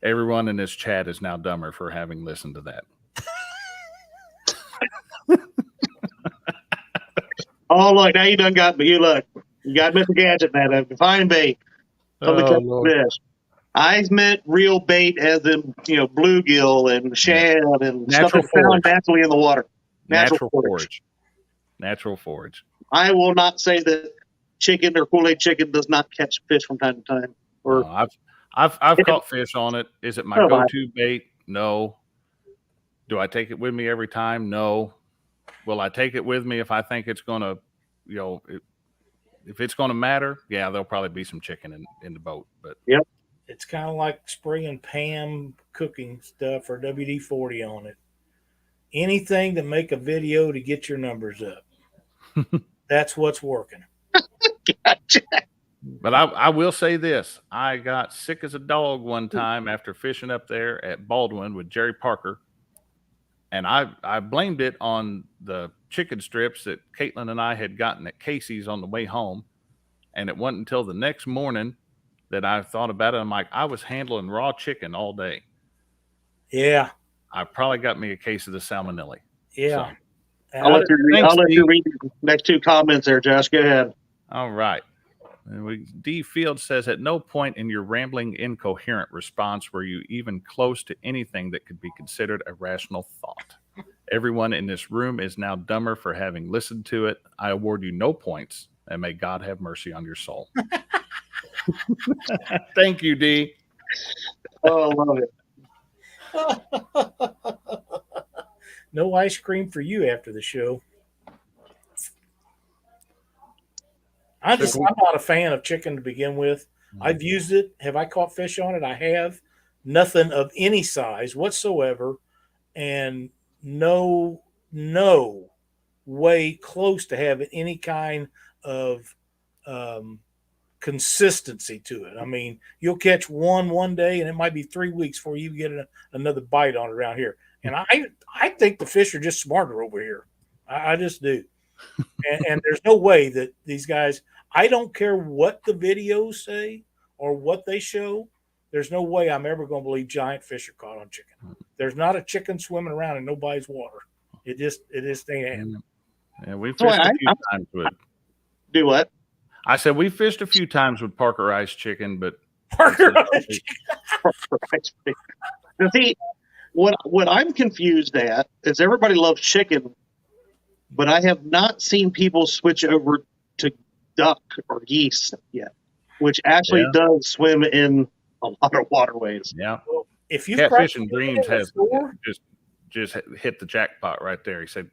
Everyone in this chat is now dumber for having listened to that. Oh, look, now you done got me. You got Mr. Gadget now. Fine bait. Fish. I meant real bait as in, bluegill and shad and stuff that's found naturally in the water. Natural forage. Natural forage. I will not say that chicken or Kool-Aid chicken does not catch fish from time to time. Or I've caught fish on it. Is it my go-to bait? No. Do I take it with me every time? No. Will I take it with me if I think it's going to, if it's going to matter? Yeah, there'll probably be some chicken in the boat. But yep. It's kind of like spraying Pam cooking stuff or WD-40 on it. Anything to make a video to get your numbers up. That's what's working. Gotcha. But I will say this. I got sick as a dog one time after fishing up there at Baldwin with Jerry Parker. And I blamed it on the chicken strips that Caitlin and I had gotten at Casey's on the way home. And it wasn't until the next morning that I thought about it. I'm like, I was handling raw chicken all day. Yeah. I probably got me a case of the salmonella. Yeah. So. I'll let you read the next 2 comments there, Josh. Go ahead. All right. D. Field says, at no point in your rambling, incoherent response were you even close to anything that could be considered a rational thought. Everyone in this room is now dumber for having listened to it. I award you no points, and may God have mercy on your soul. Thank you, D. Oh, I love it. No ice cream for you after the show. I'm not a fan of chicken to begin with. I've used it. Have I caught fish on it? I have. Nothing of any size whatsoever. And no way close to having any kind of consistency to it. I mean, you'll catch one day, and it might be 3 weeks before you get another bite on it around here. And I think the fish are just smarter over here. I just do. and there's no way that these guys, I don't care what the videos say or what they show, there's no way I'm ever going to believe giant fish are caught on chicken. There's not a chicken swimming around in nobody's water. It just ain't happening. Yeah, we fished a few times with. Do what? I said we fished a few times with Parker Ice chicken, but Parker Ice chicken. See, What I'm confused at is everybody loves chicken, but I have not seen people switch over to duck or geese yet, which actually does swim in a lot of waterways. Yeah. Well, if you Catfish and Dreams in the has store, just hit the jackpot right there. He said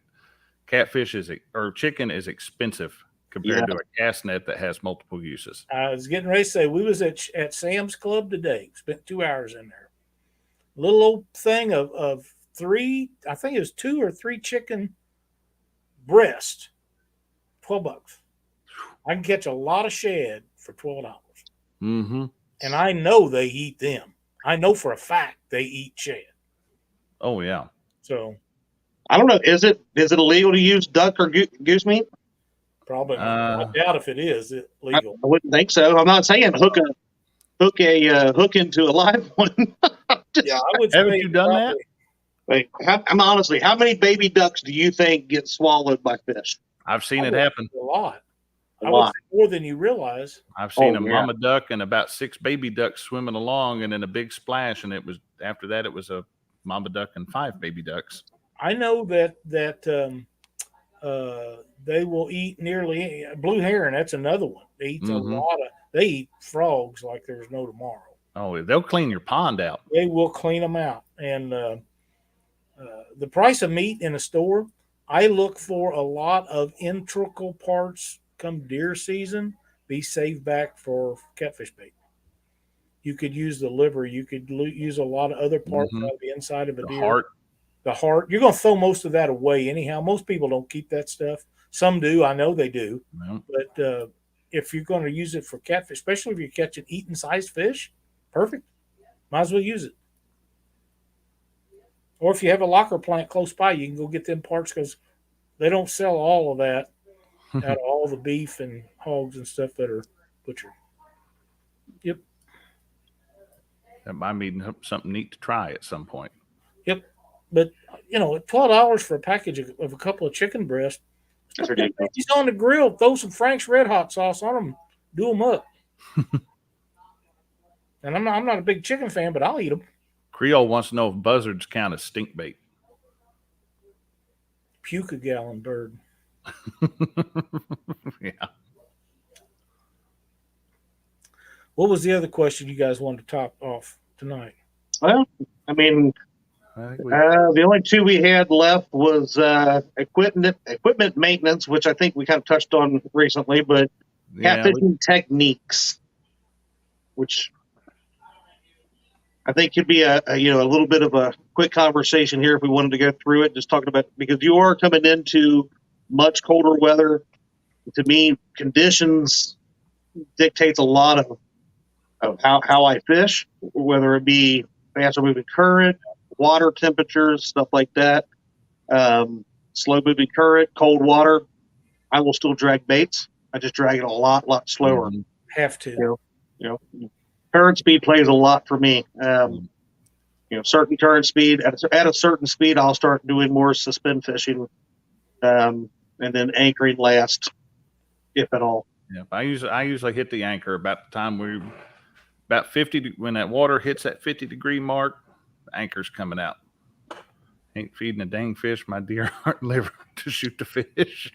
catfish or chicken is expensive compared to a cast net that has multiple uses. I was getting ready to say we was at Sam's Club today. Spent 2 hours in there. Little old thing of 3, I think it was 2 or 3 chicken breast, $12. I can catch a lot of shad for $12. Mm-hmm. And I know they eat them. I know for a fact they eat shad. Oh yeah. So I don't know. Is it illegal to use duck or goose meat? probably not. I doubt if it is legal. I wouldn't think so. I'm not saying hook into a live one. Yeah, I would. Haven't you done that? Like, honestly, how many baby ducks do you think get swallowed by fish? I've seen it happen A lot. A lot. More than you realize. I've seen a mama duck and about 6 baby ducks swimming along, and then a big splash, and it was after that it was a mama duck and 5 baby ducks. I know that they will eat nearly blue heron. That's another one. They eat a lot of. They eat frogs like there's no tomorrow. Oh, they'll clean your pond out. They will clean them out. And the price of meat in a store, I look for a lot of integral parts come deer season be saved back for catfish bait. You could use the liver. You could use a lot of other parts of the inside of a deer. The heart. You're going to throw most of that away anyhow. Most people don't keep that stuff. Some do. I know they do. But if you're going to use it for catfish, especially if you're catching eating sized fish, perfect. Might as well use it. Or if you have a locker plant close by, you can go get them parts because they don't sell all of that out of all the beef and hogs and stuff that are butchered. Yep. That might be something neat to try at some point. Yep. But, at $12 for a package of a couple of chicken breasts, that's ridiculous. He's on the grill, throw some Frank's Red Hot sauce on them, do them up. And I'm not a big chicken fan, but I'll eat them. Creole wants to know if buzzards count as stink bait. Puke a gallon bird. Yeah. What was the other question you guys wanted to top off tonight? Well, I mean, the only 2 we had left was equipment maintenance, which I think we kind of touched on recently, but catfishing techniques, which I think could be a little bit of a quick conversation here if we wanted to go through it, just talking about, because you are coming into much colder weather. To me, conditions dictates a lot of how I fish, whether it be faster moving current, water temperatures, stuff like that. Slow moving current, cold water. I will still drag baits. I just drag it a lot slower. Have to. Current speed plays a lot for me. Certain current speed at a certain speed, I'll start doing more suspend fishing, and then anchoring last, if at all. Yeah, I usually hit the anchor about the time about 50 when that water hits that 50-degree mark. The anchor's coming out. Ain't feeding a dang fish my deer heart liver to shoot the fish.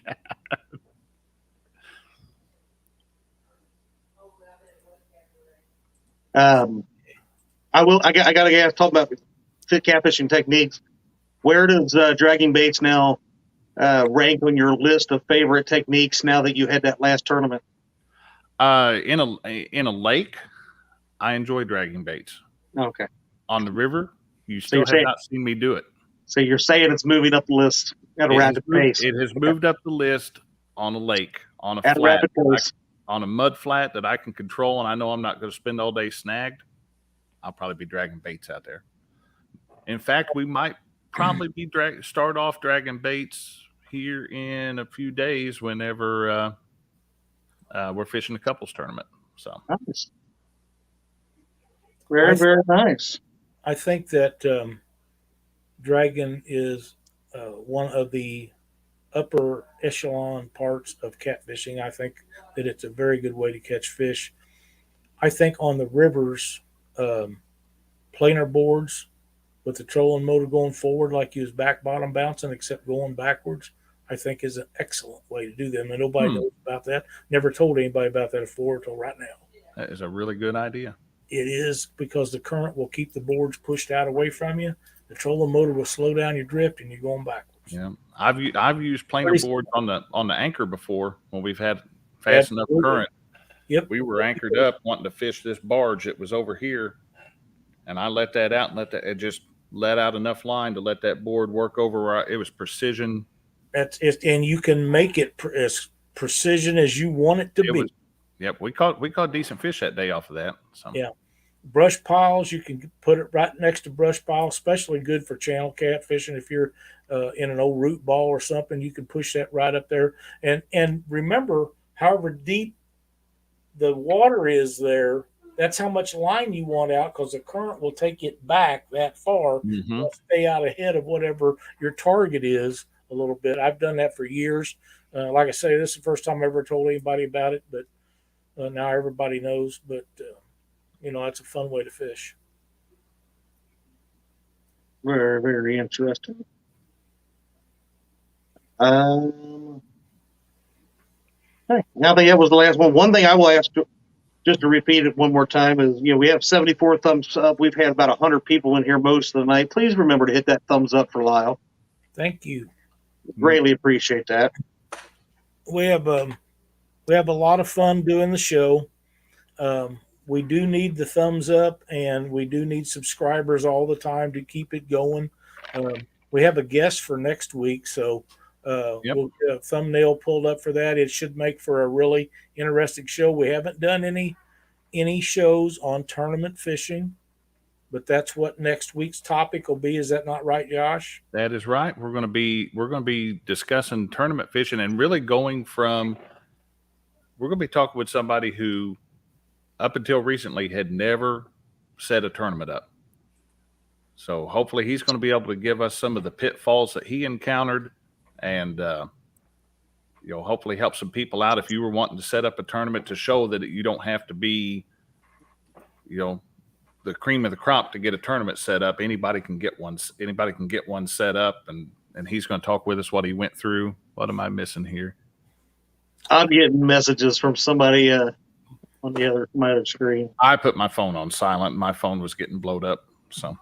I got to talk about fit catfishing techniques. Where does dragging baits now rank on your list of favorite techniques now that you had that last tournament? In a lake, I enjoy dragging baits. Okay. On the river, you still have not seen me do it. So you're saying it's moving up the list at a rapid pace. It has moved up the list on a lake, on a flat, on a mud flat that I can control, and I know I'm not going to spend all day snagged. I'll probably be dragging baits out there. In fact, we might probably be start off dragging baits here in a few days whenever we're fishing a couples tournament. So nice. Very nice. I think that dragon is one of the upper echelon parts of catfishing. I think that it's a very good way to catch fish. I think on the rivers, planer boards with the trolling motor going forward like you was back bottom bouncing, except going backwards, I think is an excellent way to do them. And nobody knows about that. Never told anybody about that before until right now. That is a really good idea. It is, because the current will keep the boards pushed out away from you. The trolling motor will slow down your drift, and you're going backwards. Yeah, I've used planer boards on the anchor before when we've had fast enough current. Yep, we were anchored up wanting to fish this barge that was over here, and I let that out and it just let out enough line to let that board work over where it was precision. That's it, and you can make it as precision as you want it to be. Yep, we caught decent fish that day off of that. So. Yeah. Brush piles, you can put it right next to brush piles, especially good for channel catfishing. If you're in an old root ball or something, you can push that right up there. And remember, however deep the water is there, that's how much line you want out, because the current will take it back that far. Stay out ahead of whatever your target is a little bit. I've done that for years. Like I say, this is the first time I ever told anybody about it, but now everybody knows. But that's a fun way to fish. Very, very interesting. I think that was the last one. One thing I will ask, just to repeat it one more time, is we have 74 thumbs up. We've had about 100 people in here most of the night. Please remember to hit that thumbs up for Lyle. Thank you. Greatly appreciate that. We have a lot of fun doing the show. We do need the thumbs up, and we do need subscribers all the time to keep it going. We have a guest for next week, so we'll get a thumbnail pulled up for that. It should make for a really interesting show. We haven't done any shows on tournament fishing, but that's what next week's topic will be. Is that not right, Josh? That is right. We're going to be discussing tournament fishing, and really we're going to be talking with somebody who, up until recently, had never set a tournament up. So hopefully he's going to be able to give us some of the pitfalls that he encountered, and hopefully help some people out if you were wanting to set up a tournament, to show that you don't have to be the cream of the crop to get a tournament set up. Anybody can get one set up, and he's going to talk with us what he went through. What am I missing here? I'm getting messages from somebody on my other screen. I put my phone on silent. My phone was getting blowed up. So,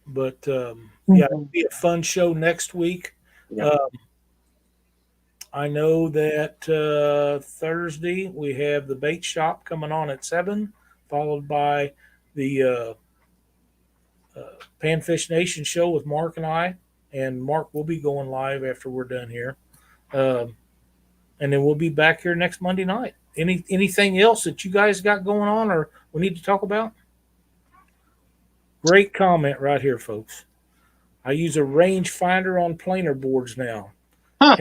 but it'll be a fun show next week. Yeah. I know that Thursday we have the bait shop coming on at 7, followed by the Panfish Nation show with Mark and I. And Mark will be going live after we're done here. And then we'll be back here next Monday night. Anything else that you guys got going on or we need to talk about? Great comment right here, folks. I use a range finder on planer boards now. Huh.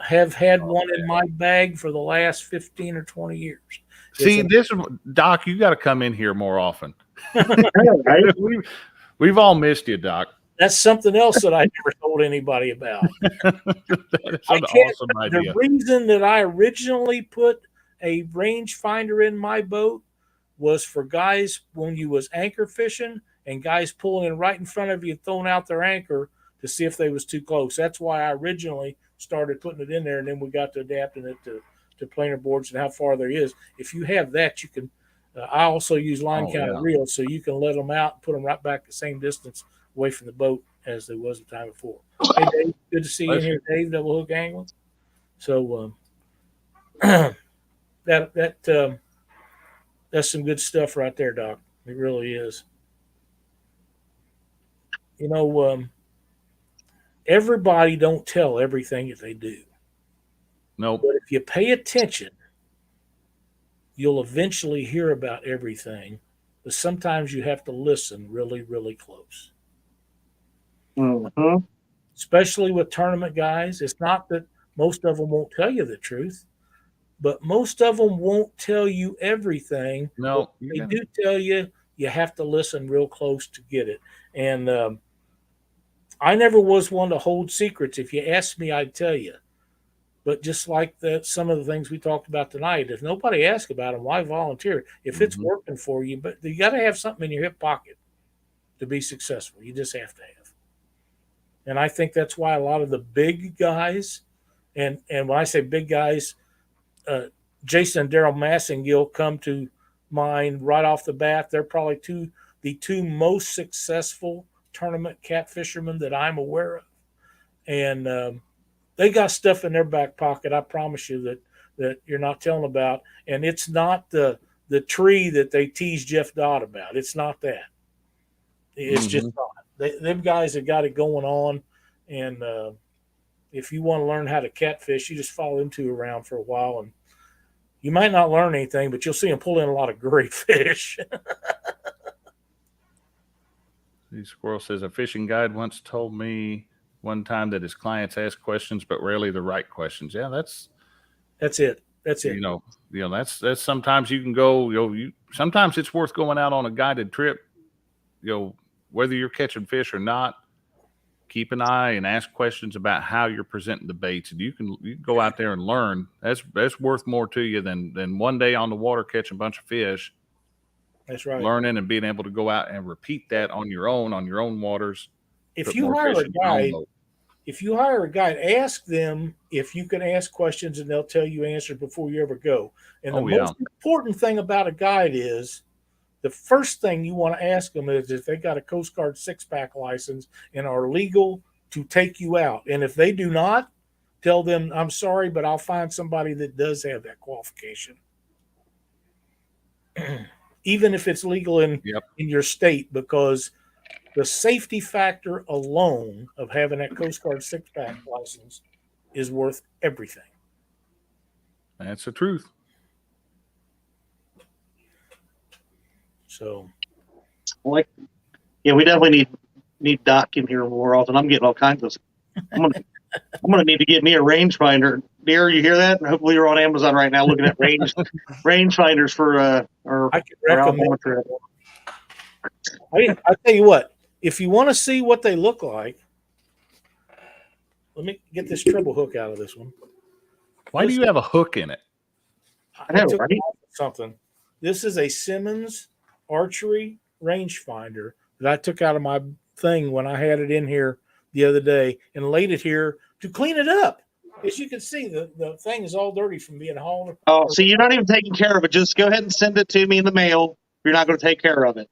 Have had one in my bag for the last 15 or 20 years. See, Doc, you got to come in here more often. We've all missed you, Doc. That's something else that I never told anybody about. That's an awesome idea. The reason that I originally put a range finder in my boat was for guys when you was anchor fishing and guys pulling in right in front of you, throwing out their anchor to see if they was too close. That's why I originally started putting it in there, and then we got to adapting it to planer boards and how far there is. If you have that, you can. I also use line counter reels, so you can let them out and put them right back the same distance away from the boat as they was the time before. Hey, Dave, good to see you in here, Dave, Double Hook Angling. So that's some good stuff right there, Doc. It really is. Everybody don't tell everything that they do. Nope. But if you pay attention, you'll eventually hear about everything. But sometimes you have to listen really, really close. Mm-hmm. Especially with tournament guys. It's not that most of them won't tell you the truth, but most of them won't tell you everything. No, they do tell you. You have to listen real close to get it. And I never was one to hold secrets. If you asked me, I'd tell you. But just like some of the things we talked about tonight, if nobody asks about them, why volunteer? If it's working for you, but you got to have something in your hip pocket to be successful. You just have to have. And I think that's why a lot of the big guys, and when I say big guys, Jason and Daryl Massengill come to mind right off the bat. They're probably the two most successful tournament catfishermen that I'm aware of. And they got stuff in their back pocket, I promise you, that you're not telling about. And it's not the tree that they tease Jeff Dodd about. It's not that. It's just not. Them guys have got it going on. And if you want to learn how to catfish, you just follow them two around for a while. And you might not learn anything, but you'll see them pull in a lot of great fish. The Squirrel says, a fishing guide once told me one time that his clients ask questions, but rarely the right questions. Yeah, that's it. That's it. You know, that's sometimes you can go, sometimes it's worth going out on a guided trip, whether you're catching fish or not. Keep an eye and ask questions about how you're presenting the baits, and you can go out there and learn. That's worth more to you than one day on the water catching a bunch of fish. That's right. Learning and being able to go out and repeat that on your own waters. If you hire a guide, ask them if you can ask questions, and they'll tell you answers before you ever go. And the most important thing about a guide is the first thing you want to ask them is if they got a Coast Guard 6-pack license and are legal to take you out. And if they do not, tell them, I'm sorry, but I'll find somebody that does have that qualification. Even if it's legal in your state, because the safety factor alone of having that Coast Guard 6-pack license is worth everything. That's the truth. So, we definitely need Doc in here more often. I'm getting all kinds of. I'm gonna need to get me a rangefinder. Dear, you hear that? Hopefully, you're on Amazon right now looking at rangefinders for I can recommend. I tell you what, if you want to see what they look like, let me get this treble hook out of this one. Why do you have a hook in it? I know, right? Something. This is a Simmons Archery rangefinder that I took out of my thing when I had it in here the other day and laid it here to clean it up. As you can see, the thing is all dirty from being hauled. Oh, see, you're not even taking care of it. Just go ahead and send it to me in the mail. You're not going to take care of it.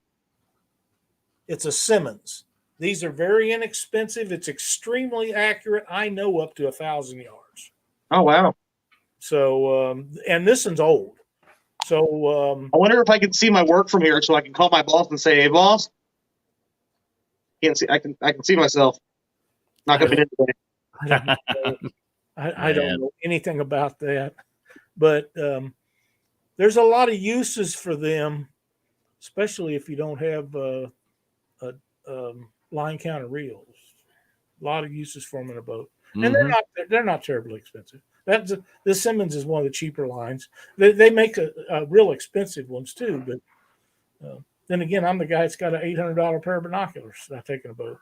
It's a Simmons. These are very inexpensive. It's extremely accurate. I know up to 1,000 yards. Oh, wow. So, and this one's old. So I wonder if I can see my work from here, so I can call my boss and say, "Hey, boss, can't see. I can see myself. Not going to be in today." I don't know anything about that, but there's a lot of uses for them, especially if you don't have line counter reels. A lot of uses for them in a boat, and they're not terribly expensive. The Simmons is one of the cheaper lines. They make a real expensive ones too, but then again, I'm the guy that's got an $800 pair of binoculars that I take in a boat.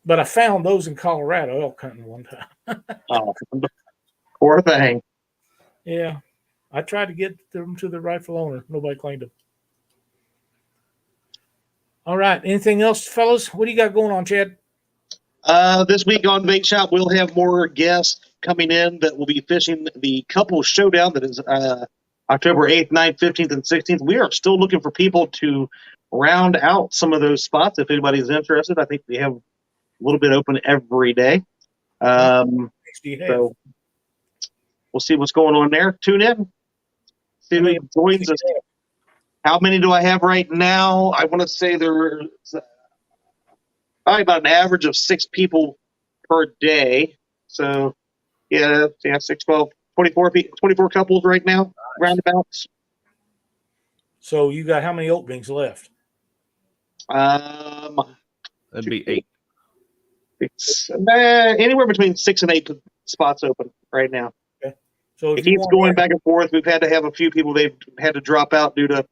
But I found those in Colorado elk hunting one time. Oh, poor thing. Yeah, I tried to get them to the rightful owner. Nobody claimed them. All right. Anything else, fellas? What do you got going on, Chad? This week on Bait Shop, we'll have more guests coming in that will be fishing the couple showdown that is October 8th, 9th, 15th, and 16th. We are still looking for people to round out some of those spots. If anybody's interested, I think we have a little bit open every day. So we'll see what's going on there. Tune in. See who joins us. How many do I have right now? I want to say there's probably about an average of 6 people per day. So, 6, 12, 24 couples right now, roundabouts. So you got how many openings left? That'd be 8. It's anywhere between 6 and 8 spots open right now. Okay. So it keeps going back and forth. We've had to have a few people they've had to drop out due to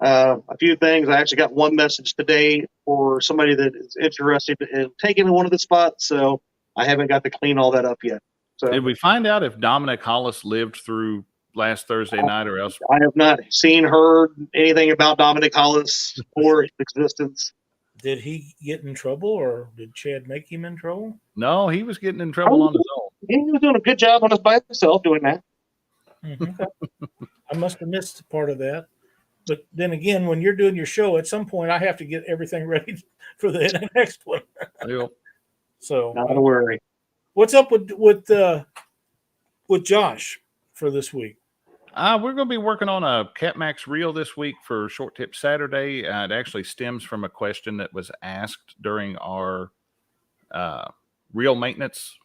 a few things. I actually got one message today for somebody that is interested in taking one of the spots, so I haven't got to clean all that up yet. So Did we find out if Dominic Hollis lived through last Thursday night or else? I have not seen, heard anything about Dominic Hollis or his existence. Did he get in trouble, or did Chad make him in trouble? No, he was getting in trouble on his own. He was doing a good job on his by himself doing that. Okay. I must have missed part of that. But then again, when you're doing your show, at some point I have to get everything ready for the next one. Yep. So Not to worry. what's up with Josh for this week? We're going to be working on a CatMax reel this week for Short Tip Saturday. It actually stems from a question that was asked during our reel maintenance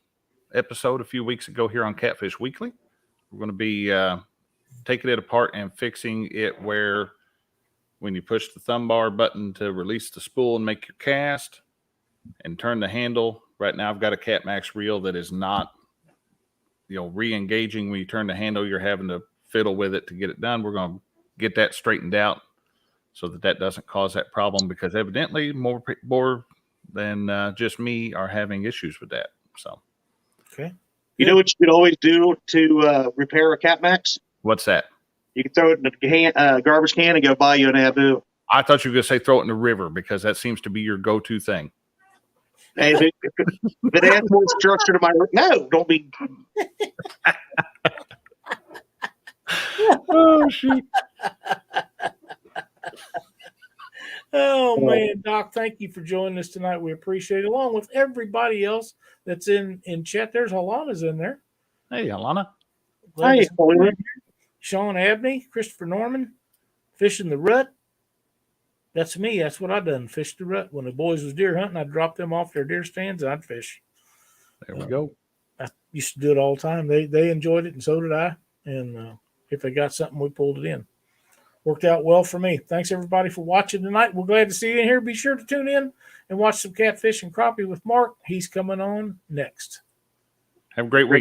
episode a few weeks ago here on Catfish Weekly. We're going to be taking it apart and fixing it where when you push the thumb bar button to release the spool and make your cast and turn the handle. Right now I've got a CatMax reel that is not, re-engaging. When you turn the handle, you're having to fiddle with it to get it done. We're going to get that straightened out so that doesn't cause that problem, because evidently more than just me are having issues with that. So, okay. You know what you could always do to repair a CatMax? What's that? You can throw it in a garbage can and go buy you an Abu. I thought you were going to say throw it in the river, because that seems to be your go-to thing. Hey, if it adds more structure to my no, don't be. Oh, shoot. Oh man, Doc, thank you for joining us tonight. We appreciate it, along with everybody else that's in chat. There's Alana's in there. Hey, Alana. Hey, Sean Abney, Christopher Norman, fishing the rut. That's me. That's what I done. Fished the rut. When the boys was deer hunting, I'd drop them off their deer stands and I'd fish. There we go. I used to do it all the time. They enjoyed it, and so did I. And if they got something, we pulled it in. Worked out well for me. Thanks, everybody, for watching tonight. We're glad to see you in here. Be sure to tune in and watch some catfish and crappie with Mark. He's coming on next. Have a great week.